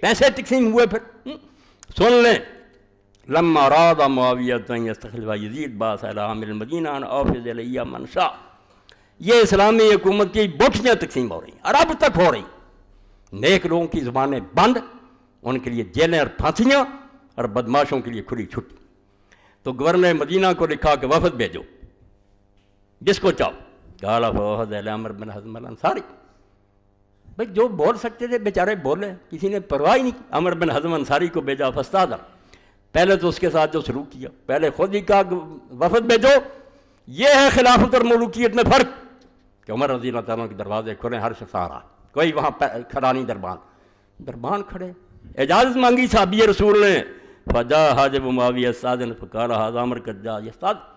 پیسے تقسیم ہوئے۔ پھر سن لیں، لما اراد معاویہ ان یستخلف یزید باعث الی عامر المدینہ ان اوفض الیہ من شاء، یہ اسلامی حکومت کی بوٹیاں تقسیم ہو رہی ہیں اور اب تک ہو رہی، نیک لوگوں کی زبانیں بند، ان کے لیے جیلیں اور پھانسیاں، اور بدماشوں کے لیے کھلی چھٹی۔ تو گورنر مدینہ کو لکھا کہ وفد بھیجو جس کو چاہو، قال فوفد الی عمر بن حزم الانصاری، بھائی جو بول سکتے تھے بیچارے بولے، کسی نے پرواہ ہی نہیں کی۔ عمر بن حزم انصاری کو بھیجا، فاستاذن، پہلے تو اس کے ساتھ جو سلوک کیا، پہلے خود ہی کہا وفد بھیجو، یہ ہے خلافت اور ملوکیت میں فرق کہ عمر رضی اللہ تعالیٰ کے دروازے کھلے، ہر شخص آ رہا، کوئی وہاں کھڑا نہیں، دربان کھڑے، اجازت مانگی صحابی رسول نے، فجاء حاجب معاویہ استاذن فقال ھذا عمر قد جاء یستاذن،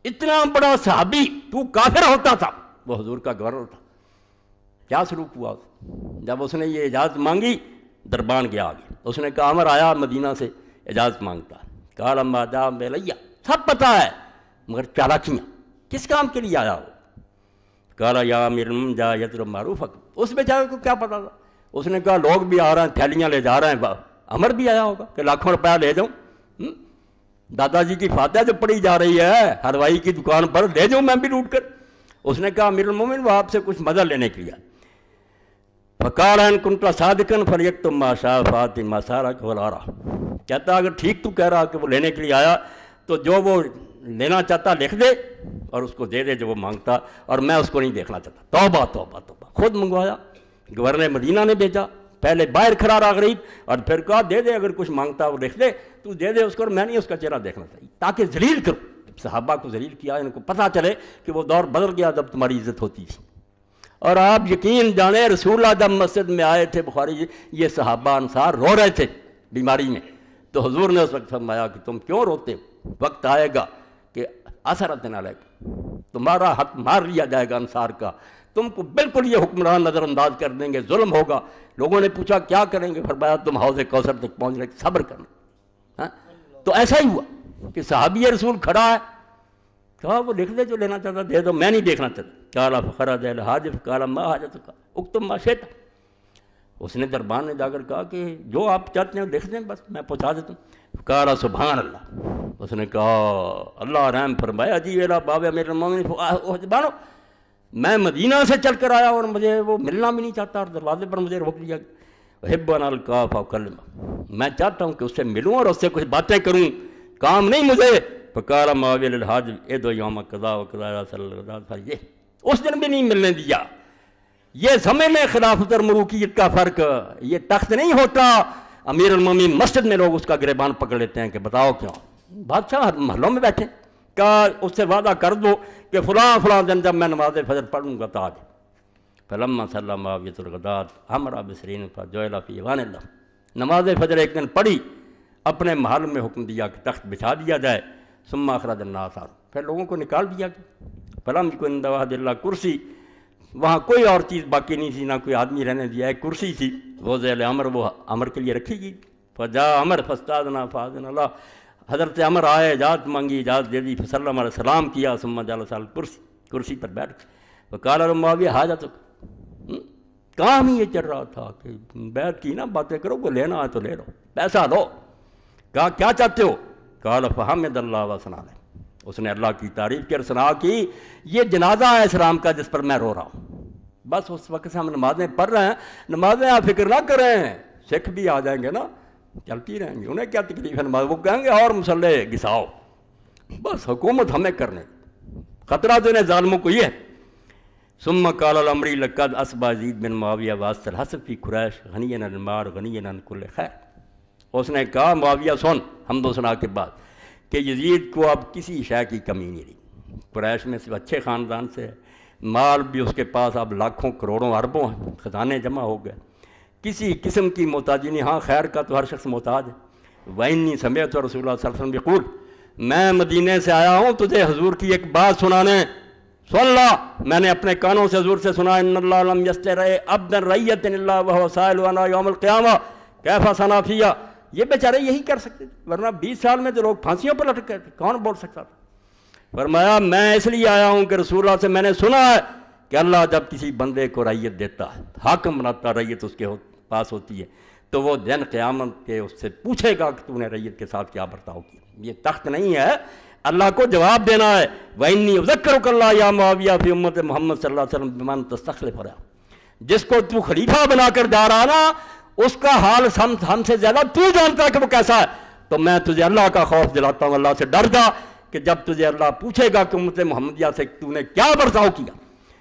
اتنا بڑا صحابی تو کافر ہوتا تھا، وہ حضور کا گورنر تھا، کیا سلوک ہوا؟ جب اس نے یہ اجازت مانگی دربان گیا آگے، اس نے کہا عمر آیا مدینہ سے اجازت مانگتا، قال اما جاء الیہ، سب پتہ ہے مگر چالاکیاں، کس کام کے لیے آیا ہو؟ قال یا امیر المؤمنین جاء یطلب معروفک، اس بیچارے کو کیا پتا تھا؟ اس نے کہا لوگ بھی آ رہے ہیں، تھیلیاں لے جا رہے ہیں، عمر بھی آیا ہوگا کہ لاکھوں روپیہ لے جاؤں، دادا جی کی فاتحہ جو پڑھی جا رہی ہے حلوائی کی دکان پر، لے جاؤں میں بھی لوٹ کر۔ اس نے کہا امیر المومن وہ آپ سے کچھ مدد لینے کے لیے، فقال ان کنت صادقا فلیکتب ما شاء فاتم ما سارک ولارا، کہتا اگر ٹھیک تو کہہ رہا کہ وہ لینے کے لیے آیا تو جو وہ لینا چاہتا لکھ دے اور اس کو دے دے جو وہ مانگتا، اور میں اس کو نہیں دیکھنا چاہتا۔ توبہ توبہ توبہ، خود منگوایا، گورنر مدینہ نے بھیجا، پہلے باہر کھڑا رہا غریب، اور پھر کہا دے دے، اگر کچھ مانگتا وہ لکھ دے، تو دے دے اس کو، اور میں نہیں اس کا چہرہ دیکھنا چاہیے، تاکہ ذلیل کرو۔ صحابہ کو ذلیل کیا، ان کو پتہ چلے کہ وہ دور بدل گیا جب تمہاری عزت ہوتی تھی۔ اور آپ یقین جانیں رسول اللہ جب مسجد میں آئے تھے، بخاری یہ صحابہ انصار رو رہے تھے بیماری میں، تو حضور نے اس وقت فرمایا کہ تم کیوں روتے ہو؟ وقت آئے گا کہ اثرت نہ لگے، تمہارا حق مار لیا جائے گا انصار کا، تم کو بالکل یہ حکمران نظر انداز کر دیں گے، ظلم ہوگا۔ لوگوں نے پوچھا کیا کریں گے؟ فرمایا تم حوض کوثر تک پہنچنے کے صبر کرنا۔ تو ایسا ہی ہوا کہ صحابی رسول کھڑا ہے، کہا وہ لکھ دے جو لینا چاہتا دے دو، میں نہیں دیکھنا چاہتا۔ قال فخرج الحاجب قال ما حاجتک اکتب ما شئت، اس نے دربان نے جا کر کہا کہ جو آپ چاہتے ہیں لکھ دیں، بس میں پہنچا دیتا ہوں۔ قال سبحان اللہ، اس نے کہا اللہ رحم فرمایا جی میرا باب امیر المومنین بانو، میں مدینہ سے چل کر آیا اور مجھے وہ ملنا بھی نہیں چاہتا، اور دروازے پر مجھے روک دیا۔ احب ان القاہ فاکلمہ، میں چاہتا ہوں کہ اس سے ملوں اور اس سے کچھ باتیں کروں، کام نہیں مجھے۔ فقال معاویہ للحاجب ادعو یوم قضا و قضا صلی اللہ علیہ وسلم، یہ اس دن بھی نہیں ملنے دیا۔ یہ سمجھ لیں خلافت اور ملوکیت کا فرق، یہ تخت نہیں ہوتا امیر المومنین، مسجد میں لوگ اس کا گریبان پکڑ لیتے ہیں کہ بتاؤ کیوں؟ بادشاہ محلوں میں بیٹھے، کہا اس سے وعدہ کر دو کہ فلاں فلاں دن جب میں نماز فجر پڑھوں گا تو آ جائے۔ فلما صلی معاویۃ الغداۃ امر بسرین فجعل فی ایوان اللہ، نماز فجر ایک دن پڑھی، اپنے محل میں حکم دیا کہ تخت بچھا دیا جائے۔ ثم اخرج الناس، پھر لوگوں کو نکال دیا گیا۔ فلم کو عند وحد اللہ، کرسی، وہاں کوئی اور چیز باقی نہیں تھی، نہ کوئی آدمی رہنے دیا، ایک کرسی تھی، وہ ذیل عمر، وہ عمر کے لیے رکھی گئی۔ فجاء عمر فاستاذن فاذن اللہ، حضرت عمر آئے، اجازت مانگی، اجازت دے دی، فسلم علیہ السلام کیا، ثم جلس علی الکرسی، کرسی پر بیٹھ گئے۔ وقال له معاویہ حاجتک، کام ہی یہ چل رہا تھا کہ بیعت کی نا، باتیں کرو، کو لینا ہے تو لے لو، پیسہ لو۔ کہا کیا چاہتے ہو؟ قال فحمد اللہ وثنا علیہ، اس نے اللہ کی تعریف کی اور ثنا کی۔ یہ جنازہ ہے اسلام کا جس پر میں رو رہا ہوں، بس اس وقت سے ہم نمازیں پڑھ رہے ہیں، نمازیں آپ فکر نہ کریں، سکھ بھی آ جائیں گے نا، چلتی رہیں گی، انہیں کیا تکلیف ہے نماز، وہ کہیں گے اور مسلح گھساؤ، بس حکومت ہمیں کرنے، خطرہ تو انہیں ظالموں کو یہ ہے۔ ثم قال الامری لقد اصبح یزید بن معاویہ واسط الحسب فی قریش غنی عن المال غنی عن کل خیر، اس نے کہا معاویہ سن حمد و ثنا کے بعد کہ یزید کو اب کسی شے کی کمی نہیں رہی، قریش میں صرف اچھے خاندان سے ہے، مال بھی اس کے پاس اب لاکھوں کروڑوں اربوں ہیں، خزانے جمع ہو گئے، کسی قسم کی محتاجی نہیں۔ ہاں خیر کا تو ہر شخص محتاج ہے۔ وَإِنِّي سَمِعْتُ رسول اللہ صلی اللہ علیہ وسلم يقول، میں مدینے سے آیا ہوں تجھے حضور کی ایک بات سنانے، سن لا، میں نے اپنے کانوں سے حضور سے سنا، ان اللہ لم یسترع عبدا رعیۃ الا وهو سائل عنہ یوم القیامہ کیف صنع فیہ، یہ بیچارے یہی کر سکتے تھے، ورنہ 20 سال میں جو لوگ پھانسیوں پر لٹک گئے تھے، کون بول سکتا تھا؟ فرمایا میں اس لیے آیا ہوں کہ رسول اللہ سے میں نے سنا ہے کہ اللہ جب کسی بندے کو رعیت دیتا ہے، حاکم بناتا، رعیت اس کے پاس ہوتی ہے، تو وہ دن قیامت کے اس سے پوچھے گا کہ تو نے رعیت کے ساتھ کیا برتاؤ کیا۔ یہ تخت نہیں ہے، اللہ کو جواب دینا ہے۔ وَإِنِّي أُذَكِّرُكَ اللَّهَ يَا مُعَاوِيَةَ فِي أُمَّةِ محمد صلی اللہ علیہ وسلم بِمَنْ تَسْتَخْلِفُ عَلَيْهِ، جس کو تو خلیفہ بنا کر جا رہا نا، اس کا حال ہم سے زیادہ تو جانتا ہے کہ وہ کیسا ہے، تو میں تجھے اللہ کا خوف دلاتا ہوں، اللہ سے ڈر جا کہ جب تجھے اللہ پوچھے گا کہ امت محمدیہ سے تو نے کیا برتاؤ کیا،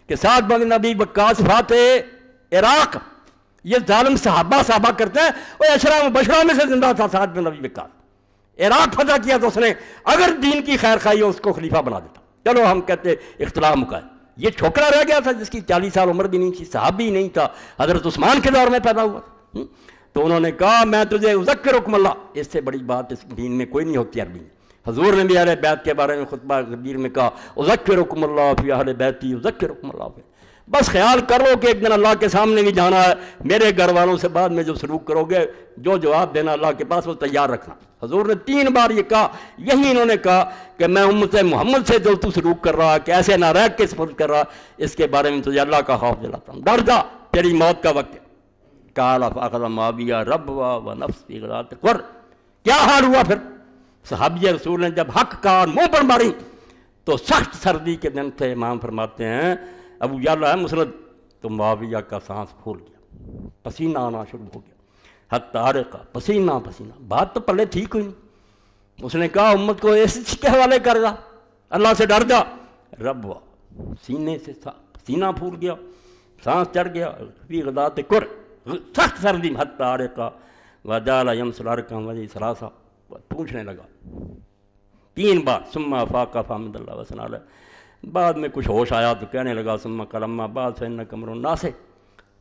کہ سعد بن ابی وقاص فاتح عراق، یہ ظالم صحابہ کرتے ہیں، وہ اشرا بشرا میں سے زندہ تھا سعد بن ابی وقاص، عراق فتح کیا تو اس نے اگر دین کی خیر خواہی ہو اس کو خلیفہ بنا دیتا۔ چلو ہم کہتے اختلاف مکا ہے، یہ چھوکرا رہ گیا تھا جس کی 40 سال عمر بھی نہیں تھی، صحابی نہیں تھا، حضرت عثمان کے دور میں پیدا ہوا، تو انہوں نے کہا میں تجھے اذکرکم اللہ، اس سے بڑی بات اس دین میں کوئی نہیں ہوتی عربی میں۔ حضور نے بھی اہل بیت کے بارے میں خطبہ کبیر میں کہا اذکرکم اللہ فی اہل بیتی اذکرکم اللہ فی، بس خیال کرو کہ ایک دن اللہ کے سامنے بھی جانا ہے، میرے گھر والوں سے بعد میں جو سلوک کرو گے، جو جواب دینا اللہ کے پاس وہ تیار رکھنا۔ حضور نے 3 بار یہ کہا، یہی انہوں نے کہا کہ میں امت محمد سے جو تو سلوک کر رہا کہ ایسے نہ رہ کے سپرد کر رہا، اس کے بارے میں تجھے اللہ کا خوف دلاتا ہوں، ڈر جا، تیری موت کا وقت ہے۔ قال فاخذ معاویہ ربوا ونفس فی غدات قر، کیا حال ہوا پھر؟ صحابی رسول نے جب حق کا منہ پر ماری تو سخت سردی کے دن تھے، امام فرماتے ہیں ابو یعلا ہے مسند، تو معاویہ کا سانس پھول گیا، پسینہ آنا شروع ہو گیا، حتی عرق، پسینہ، بات تو پلے ٹھیک ہوئی نہیں۔ اس نے کہا امت کو اس کے حوالے کر جا، اللہ سے ڈر جا۔ ربوا، سینے سے پسینہ پھول گیا، سانس چڑھ گیا فی غدات کر سخت سردی حتی عارقہ وجال یمسل عرقہ وجی سلاسہ پوچھنے لگا 3 بار ثم افاق فحمد اللہ وثنى علیہ. بعد میں کچھ ہوش آیا تو کہنے لگا ثم قال اما بعد فإنک امرؤ ناصح،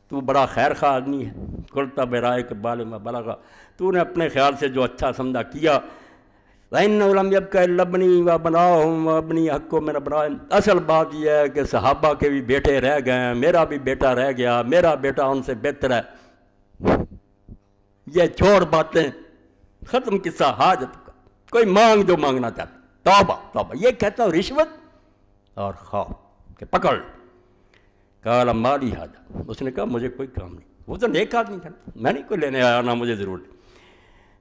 تو بڑا خیر خواہ آدمی ہے. قلت برائک بالغ ما بلغ، تو نے اپنے خیال سے جو اچھا سمجھا کیا. وَإِنَّهُ لَمْ يَبْقَ إِلَّا ابْنِي وَبَنَاهُمْ وَابْنِي حَقٌّ مِّنْ أَبْنَائِهِمْ. اصل بات یہ ہے کہ صحابہ کے بھی بیٹے رہ گئے ہیں، میرا بھی بیٹا رہ گیا، میرا بیٹا ان سے بہتر ہے. یہ چھوڑ باتیں، ختم قصہ حاجت کا. کوئی مانگ جو مانگنا چاہتا، توبہ توبہ. یہ کہتا ہوں رشوت اور خوف کہ پکڑ. قال مالی حاجہ، اس نے کہا مجھے کوئی کام نہیں. وہ تو نیک آدمی تھا، میں نہیں کوئی لینے آیا، نہ مجھے ضرورت.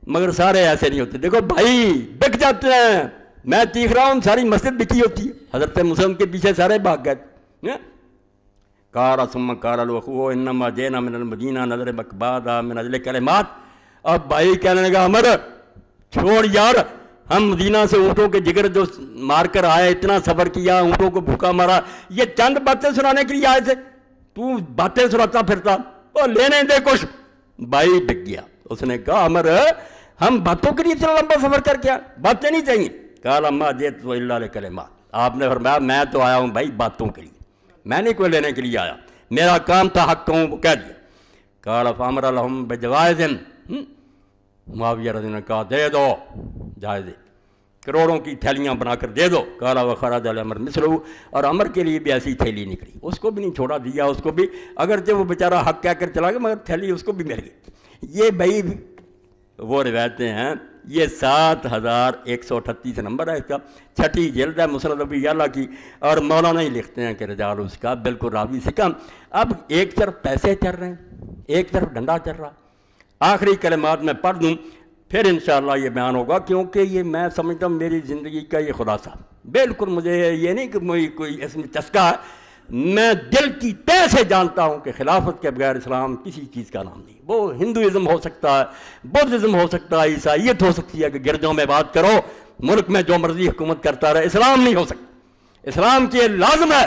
مگر سارے ایسے نہیں ہوتے. دیکھو بھائی بک جاتے ہیں، میں چیخ رہا ہوں ساری مسجد بکی ہوتی ہے. حضرت مسلم کے پیچھے سارے بھاگ گئے. قال ثم قال الاخو انما جئنا من المدینہ نضرب اکبادا من اجل کلمات. اب بھائی کہنے لگا عمر چھوڑ یار، ہم مدینہ سے اونٹوں کے جگر جو مار کر آئے، اتنا سفر کیا، اونٹوں کو بھوکا مارا، یہ چند باتیں سنانے کے لیے آئے تھے، تو باتیں سناتا پھرتا، اور لینے دے کچھ. بھائی ڈگ گیا. اس نے کہا عمر ہم باتوں کے لیے اتنا لمبا سفر کر کے باتیں نہیں چاہیے. قال اما جئت الا لکلمات. آپ نے فرمایا میں تو آیا ہوں بھائی باتوں کے لیے، میں نہیں کوئی لینے کے لیے آیا، میرا کام تھا حق کہوں وہ کہہ دیا. قال فامر لهم بجوائز. معاویہ رضی اللہ عنہ نے کہا دے دو جائزے، کروڑوں کی تھیلیاں بنا کر دے دو. قال وخرج الامر مثلہ، اور عمر کے لیے بھی ایسی تھیلی نکلی، اس کو بھی نہیں چھوڑا، دیا اس کو بھی، اگرچہ وہ بیچارہ حق کہہ کر چلا گیا مگر تھیلی اس کو بھی مل گئی. یہ بھائی وہ روایتیں ہیں. یہ 7138 نمبر ہے اس کا، 6ٹھی جلد ہے مسند ابی یعلا کی، اور مولانا ہی لکھتے ہیں کہ رجال اس کا بالکل راوی سے کم. اب ایک طرف پیسے چل رہے ہیں، ایک طرف ڈنڈا چل رہا. آخری کلمات میں پڑھ دوں پھر انشاءاللہ یہ بیان ہوگا، کیونکہ یہ میں سمجھتا ہوں میری زندگی کا یہ خلاصہ. بالکل مجھے یہ نہیں کہ مجھے کوئی اس میں چسکا ہے، میں دل کی تہ سے جانتا ہوں کہ خلافت کے بغیر اسلام کسی چیز کا نام نہیں. وہ ہندوازم ہو سکتا ہے، بدھزم ہو سکتا ہے، عیسائیت ہو سکتی ہے کہ گرجوں میں بات کرو، ملک میں جو مرضی حکومت کرتا رہے، اسلام نہیں ہو سکتا. اسلام کی لازم ہے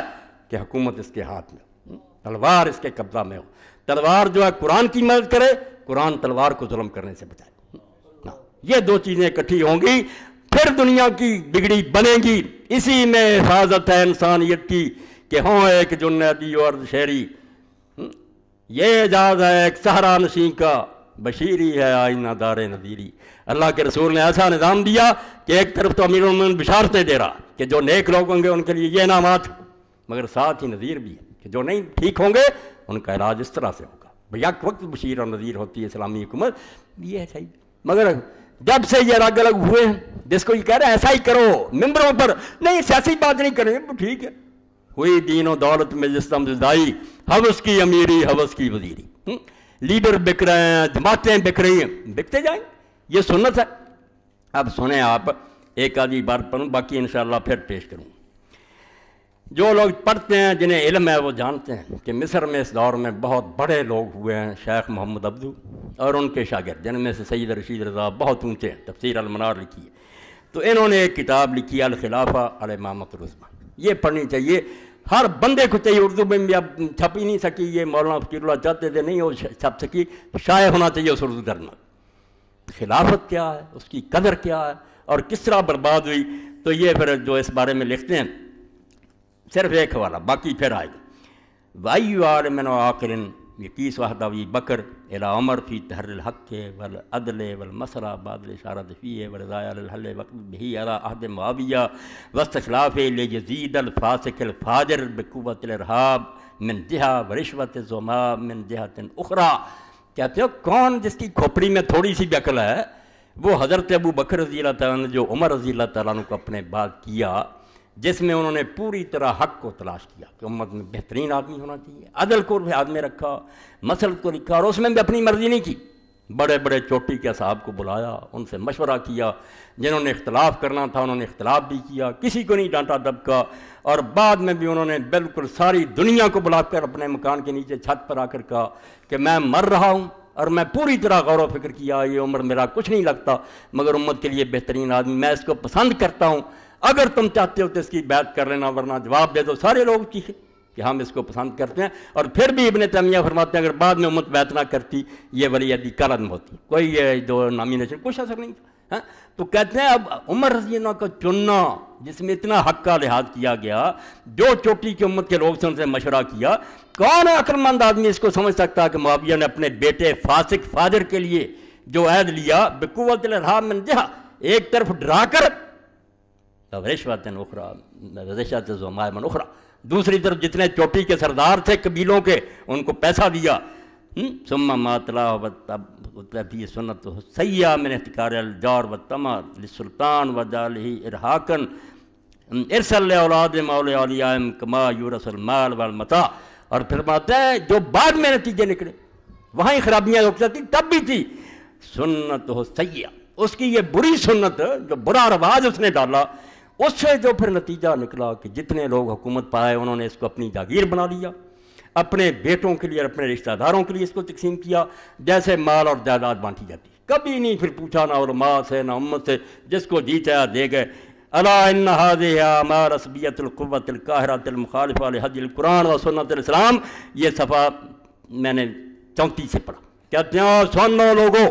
کہ حکومت اس کے ہاتھ میں ہو، تلوار اس کے قبضہ میں ہو. تلوار جو ہے قرآن کی مدد کرے، قرآن تلوار کو ظلم کرنے سے بچائے. یہ دو چیزیں اکٹھی ہوں گی پھر دنیا کی بگڑی بنے گی. اسی میں حفاظت ہے انسانیت کی کہ ہوں ایک جنیدی اور شہری. یہ اعجاز ہے ایک صحرا نشین کا، بشیری ہے آئینہ دار نذیری. اللہ کے رسول نے ایسا نظام دیا کہ ایک طرف تو امیر المومنین بشارتیں دے رہا کہ جو نیک لوگ ہوں گے ان کے لیے یہ انعامات، مگر ساتھ ہی نذیر بھی ہے کہ جو نہیں ٹھیک ہوں گے ان کا علاج اس طرح سے ہوگا. یک وقت بشیر اور نذیر ہوتی ہے اسلامی حکومت. یہ ہے صحیح. مگر جب سے یہ الگ الگ ہوئے ہیں، جس کو یہ کہہ رہے ہیں ایسا ہی کرو ممبروں پر، نہیں سیاسی بات نہیں کریں، ٹھیک ہے. ہوئی دین و دولت میں جس طرح زدائی، حوث کی امیری حوث کی وزیری. لیڈر بک رہے ہیں، جماعتیں بک رہی ہیں، بکتے جائیں، یہ سنت ہے. اب سنیں آپ ایک آدھی بار پڑھوں، باقی انشاءاللہ پھر پیش کروں. جو لوگ پڑھتے ہیں جنہیں علم ہے وہ جانتے ہیں کہ مصر میں اس دور میں بہت بڑے لوگ ہوئے ہیں. شیخ محمد عبدو اور ان کے شاگرد جن میں سے سید رشید رضا بہت اونچے ہیں، تفسیر المنار لکھی ہے. تو انہوں نے ایک کتاب لکھی الخلافہ الامامۃ العظمیٰ. یہ پڑھنی چاہیے ہر بندے کو چاہیے. اردو میں بھی اب چھپ ہی نہیں سکی، یہ مولانا فقیر اللہ چاہتے تھے نہیں وہ چھپ سکی، شائع ہونا چاہیے اس اردو درنا. خلافت کیا ہے، اس کی قدر کیا ہے اور کس طرح برباد ہوئی. تو یہ پھر جو اس بارے میں لکھتے ہیں صرف ایک حوالہ، باقی پھر آئے گا. وَأَيُّ عَالِمٍ وَعَاقِلٍ يَقِيسُ وَحْدَ أَبِي بَكْرٍ إِلَىٰ عُمَرَ فِي تَحْرِّ الْحَقِّ وَالْعَدْلِ وَالْمَسْرَةِ بَعْدَ الْإِشَارَةِ فِيهِ وَالرِّضَاءِ عَلَى الْحَلِّ وَقْتِهِ عَلَىٰ عَهْدِ مُعَاوِيَةَ وَاسْتِخْلَافِهِ لِيَزِيدَ الْفَاسِقَ الْفَاجِرَ بِقُوَّةِ الْإِرْهَابِ مِنْ جِهَةٍ وَرِشْوَةِ الزُّمَاءِ مِنْ جِهَةٍ أُخْرَىٰ. کہتے ہو کون جس کی کھوپڑی میں تھوڑی سی بھی عقل ہے، وہ حضرت ابو بکر رضی اللہ تعالیٰ نے جو عمر رضی اللہ تعالیٰ عنہ کو اپنے بعد کیا، جس میں انہوں نے پوری طرح حق کو تلاش کیا کہ امت میں بہترین آدمی ہونا چاہیے، عدل کو ہاتھ میں رکھا، مسلط کو لکھا، اور اس میں بھی اپنی مرضی نہیں کی. بڑے بڑے چوٹی کے صاحب کو بلایا، ان سے مشورہ کیا، جنہوں نے اختلاف کرنا تھا انہوں نے اختلاف بھی کیا، کسی کو نہیں ڈانٹا دبکا. اور بعد میں بھی انہوں نے بالکل ساری دنیا کو بلا کر اپنے مکان کے نیچے چھت پر آ کر کہا کہ میں مر رہا ہوں اور میں پوری طرح غور و فکر کیا، یہ عمر میرا کچھ نہیں لگتا مگر امت کے لیے بہترین آدمی، میں اس کو پسند کرتا ہوں، اگر تم چاہتے ہو تو اس کی بیعت کر لینا ورنہ جواب دے دو. سارے لوگ چیخے کہ ہم اس کو پسند کرتے ہیں، اور پھر بھی ابن تیمیہ فرماتے ہیں اگر بعد میں امت بیعت نہ کرتی یہ ولی عہدی کل عدم ہوتی، کوئی یہ جو نامینیشن کچھ اثر نہیں تھا۔ تو کہتے ہیں اب عمر رضی اللہ کا چننا جس میں اتنا حق کا لحاظ کیا گیا، جو چوٹی کی امت کے لوگ سے ان سے مشورہ کیا، کون عقل مند آدمی اس کو سمجھ سکتا ہے کہ معاویہ نے اپنے بیٹے فاسق فاجر کے لیے جو عہد لیا بقوت الارحام من جہہ، ایک طرف ڈرا کر رشوت اخرى رشوت زمائم اخرى، دوسری طرف جتنے چوٹی کے سردار تھے قبیلوں کے ان کو پیسہ دیا، ثم ما تلا فی سنت سیئہ من احتکار الجار والطمع للسلطان وجعلہ ارحاقا ارسل لاولاد مولا اولیائم کما یورث المال والمتاع، اور پھر فرماتے ہیں جو بعد میں نتیجے نکلے وہیں خرابیاں ہوتی تھی تب بھی تھی سنت سیئہ، اس کی یہ بری سنت جو برا رواج اس نے ڈالا، اس سے جو پھر نتیجہ نکلا کہ جتنے لوگ حکومت پائے انہوں نے اس کو اپنی جاگیر بنا لیا، اپنے بیٹوں کے لیے اور اپنے رشتہ داروں کے لیے اس کو تقسیم کیا جیسے مال اور جائیداد بانٹی جاتی، کبھی نہیں پھر پوچھا نہ علماء سے نہ امت سے، جس کو جی چاہا دے گئے۔ الا ان هذه اعمال عصبیت القوت القاہرۃ المخالفہ لحدی القرآن و سنت الاسلام، یہ صفحہ میں نے 34 سے پڑھا، کہتے ہیں سن لو لوگوں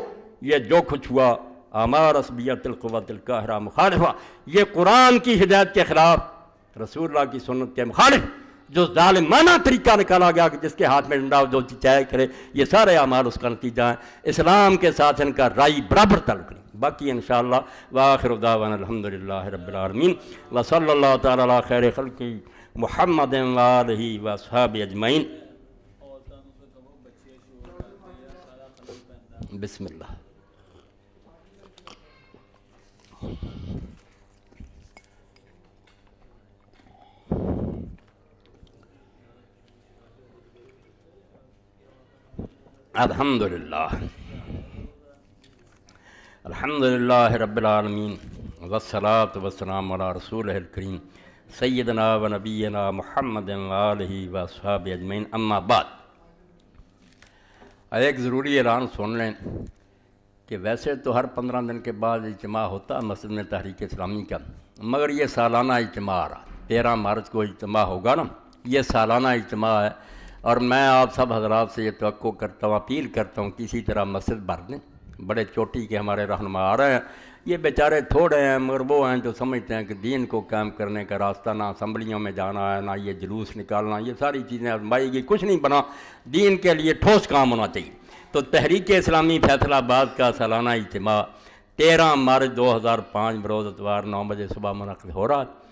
یہ جو کچھ ہوا اعمال عصبیت القوت القاہرہ مخالفہ، یہ قرآن کی ہدایت کے خلاف، رسول اللہ کی سنت کے مخالف جو ظالمانہ طریقہ نکالا گیا کہ جس کے ہاتھ میں ڈنڈا جو چاہے کرے، یہ سارے اعمال اس کا نتیجہ ہیں، اسلام کے ساتھ ان کا رائی برابر تعلق نہیں۔ باقی انشاءاللہ وآخر دعوانا الحمدللہ رب العالمین وصلی اللہ تعالی علی خیر خلق محمد وآلہ واصحابہ اجمعین۔ بسم اللہ۔ الحمدللہ الحمدللہ رب العالمین والصلاة والسلام علی رسولہ الکریم سیدنا و نبینا محمد وآلہ واصحابہ اجمعین، اما بعد۔ ایک ضروری اعلان سن لیں کہ ویسے تو ہر 15 دن کے بعد اجتماع ہوتا مسجد میں تحریک اسلامی کا، مگر یہ سالانہ اجتماع آ رہا، 13 مارچ کو اجتماع ہوگا نا، یہ سالانہ اجتماع ہے، اور میں آپ سب حضرات سے یہ توقع کرتا ہوں، اپیل کرتا ہوں کسی طرح مسجد بھر دیں۔ بڑے چوٹی کے ہمارے رہنما آ رہے ہیں، یہ بیچارے تھوڑے ہیں مگر وہ ہیں جو سمجھتے ہیں کہ دین کو قائم کرنے کا راستہ نہ اسمبلیوں میں جانا ہے نہ یہ جلوس نکالنا، یہ ساری چیزیں آزمائی گئی، کچھ نہیں بنا، دین کے لیے ٹھوس کام ہونا چاہیے۔ تو تحریک اسلامی فیصلہ آباد کا سالانہ اجتماع 13 مارچ 2005 بروز اتوار 9 بجے صبح منعقد ہو رہا ہے،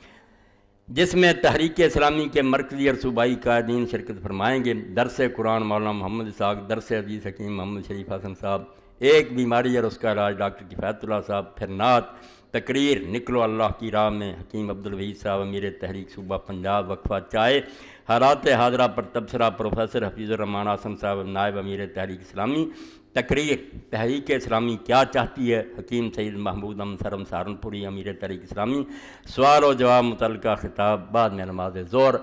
جس میں تحریک اسلامی کے مرکزی اور صوبائی قائدین شرکت فرمائیں گے۔ درس قرآن مولانا محمد اسحاق، درس حدیث حکیم محمد شریف حسن صاحب، ایک بیماری اور اس کا علاج ڈاکٹر کفایت اللہ صاحب، پھر نعت، تقریر نکلو اللہ کی راہ میں حکیم عبدالوحید صاحب امیر تحریک صوبہ پنجاب، وقفہ چائے، حالات حاضرہ پر تبصرہ پروفیسر حفیظ الرحمان حسن صاحب نائب امیر تحریک اسلامی، تقریر تحریک اسلامی کیا چاہتی ہے حکیم سید محمود امسرم سہارنپوری امیر تحریک اسلامی، سوال و جواب متعلقہ خطاب بعد میں نماز ظہر۔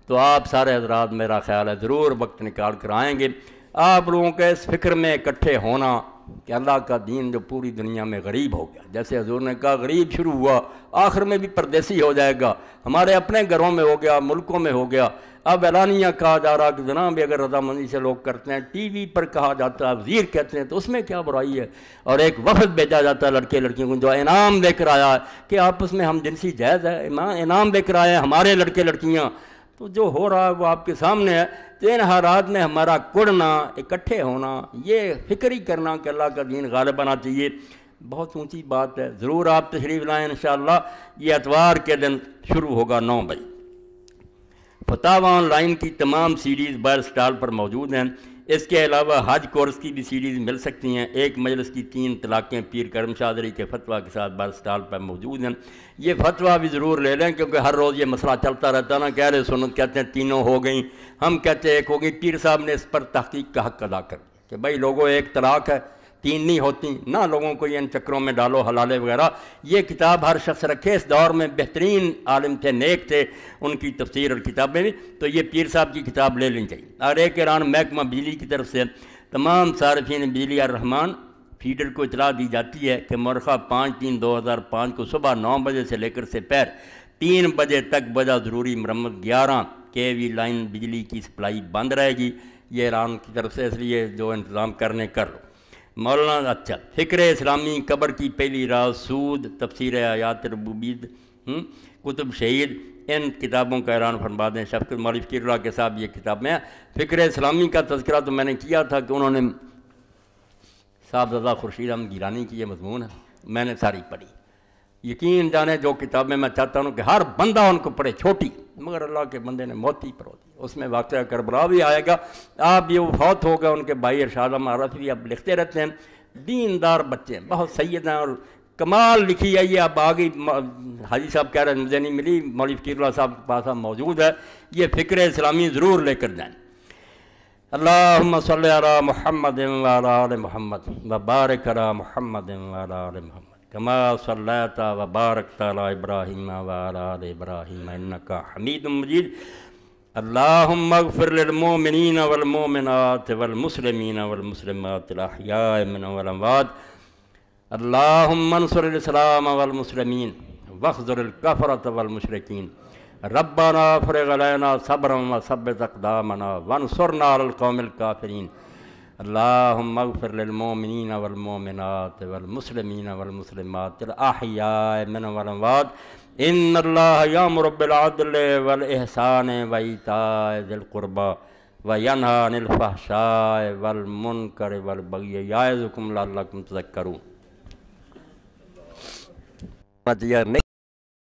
تو آپ سارے حضرات میرا خیال ہے ضرور وقت نکال کر آئیں گے۔ آپ لوگوں کے اس فکر میں اکٹھے ہونا کہ اللہ کا دین جو پوری دنیا میں غریب ہو گیا، جیسے حضور نے کہا غریب شروع ہوا آخر میں بھی پردیسی ہو جائے گا، ہمارے اپنے گھروں میں ہو گیا، ملکوں میں ہو گیا، اب اعلانیہ کہا جا رہا کہ جناب بھی اگر رضامندی سے لوگ کرتے ہیں، ٹی وی پر کہا جاتا ہے، وزیر کہتے ہیں، تو اس میں کیا برائی ہے؟ اور ایک وفد بھیجا جاتا ہے لڑکے لڑکیوں کو جو انعام لے کر آیا ہے کہ آپس میں ہم جنسی جائز ہے، انعام لے کر آئے ہیں ہمارے لڑکے لڑکیاں، تو جو ہو رہا ہے وہ آپ کے سامنے ہے۔ تو ان حالات میں ہمارا کڑنا، اکٹھے ہونا، یہ فکر ہی کرنا کہ اللہ کا دین غالب آنا چاہیے، بہت اونچی بات ہے۔ ضرور آپ تشریف لائیں انشاءاللہ۔ یہ اتوار کے دن شروع ہوگا 9 بجے۔ فتاوی آن لائن کی تمام سیریز بائر سٹال پر موجود ہیں۔ اس کے علاوہ حج کورس کی بھی سیریز مل سکتی ہیں۔ ایک مجلس کی 3 طلاقیں پیر کرم شاہدری کے فتویٰ کے ساتھ بائر سٹال پر موجود ہیں۔ یہ فتویٰ بھی ضرور لے لیں کیونکہ ہر روز یہ مسئلہ چلتا رہتا ہے نا کہ اہل سنت کہتے ہیں 3 ہو گئیں، ہم کہتے ہیں 1 ہو گئی۔ پیر صاحب نے اس پر تحقیق کا حق ادا کر دیا کہ بھائی لوگوں 1 طلاق ہے، 3 نہیں ہوتی، نہ لوگوں کو یہ ان چکروں میں ڈالو حلالے وغیرہ۔ یہ کتاب ہر شخص رکھے، اس دور میں بہترین عالم تھے، نیک تھے، ان کی تفسیر اور کتابیں بھی، تو یہ پیر صاحب کی کتاب لے لینی چاہیے۔ اور ایک اعلان محکمہ بجلی کی طرف سے تمام صارفین بجلی الرحمان فیڈر کو اطلاع دی جاتی ہے کہ مورخہ 5/3/2005 کو صبح 9 بجے سے لے کر سپہر 3 بجے تک بجا ضروری مرمت 11 کے وی لائن بجلی کی سپلائی بند رہے گی، یہ ایران کی طرف سے، اس لیے جو انتظام کرنے کر لو۔ مولانا اچھا فکر اسلامی، قبر کی پہلی راز، سود، تفسیر آیات ربوبیت، کتب شہید، ان کتابوں کا اعلان فرما دیں۔ شفقت مولوی فقیر اللہ کے صاحب یہ کتابیں ہیں۔ فکر اسلامی کا تذکرہ تو میں نے کیا تھا کہ انہوں نے صاحبزادہ خورشید احمد گیلانی کی یہ مضمون ہے، میں نے ساری پڑھی۔ یقین جانے جو کتابیں میں چاہتا ہوں کہ ہر بندہ ان کو پڑھے، چھوٹی، مگر اللہ کے بندے نے موتی پرو دی۔ اس میں واقعہ کربلا بھی آئے گا۔ آپ یہ فوت ہو گئے، ان کے بھائی ارشاد احمد عارفی بھی اب لکھتے رہتے ہیں، دیندار بچے ہیں، بہت سید ہیں اور کمال لکھی ہے یہ۔ اب آگئی حاجی صاحب کہہ رہے ہیں مجھے نہیں ملی، مولوی فقیر اللہ صاحب کے پاس اب موجود ہے، یہ فکر اسلامی ضرور لے کر جائیں۔ اللہم صلی علی محمد وعلی آل محمد وبارک علی محمد وعلی آل محمد کما صلیت وبارکت علی ابراہیم وعلی آل ابراہیم انک حمید مجید۔ اللہم اغفر للمؤمنین والمؤمنات والمسلمین والمسلمات الاحیاء منهم والاموات۔ اللہم انصر الاسلام والمسلمین واخذل الکفرۃ والمشرکین۔ ربنا افرغ علینا صبرا وثبت اقدامنا وانصرنا علی القوم الکافرین۔ اللہم اغفر للمؤمنین والمؤمنات والمسلمین والمسلمات الاحیاء منهم والاموات۔ ان اللہ یامر بالعدل والاحسان وایتاء ذی القربى وینہی عن الفحشاء والمنکر والبغی یعظکم لعلکم تذکرون۔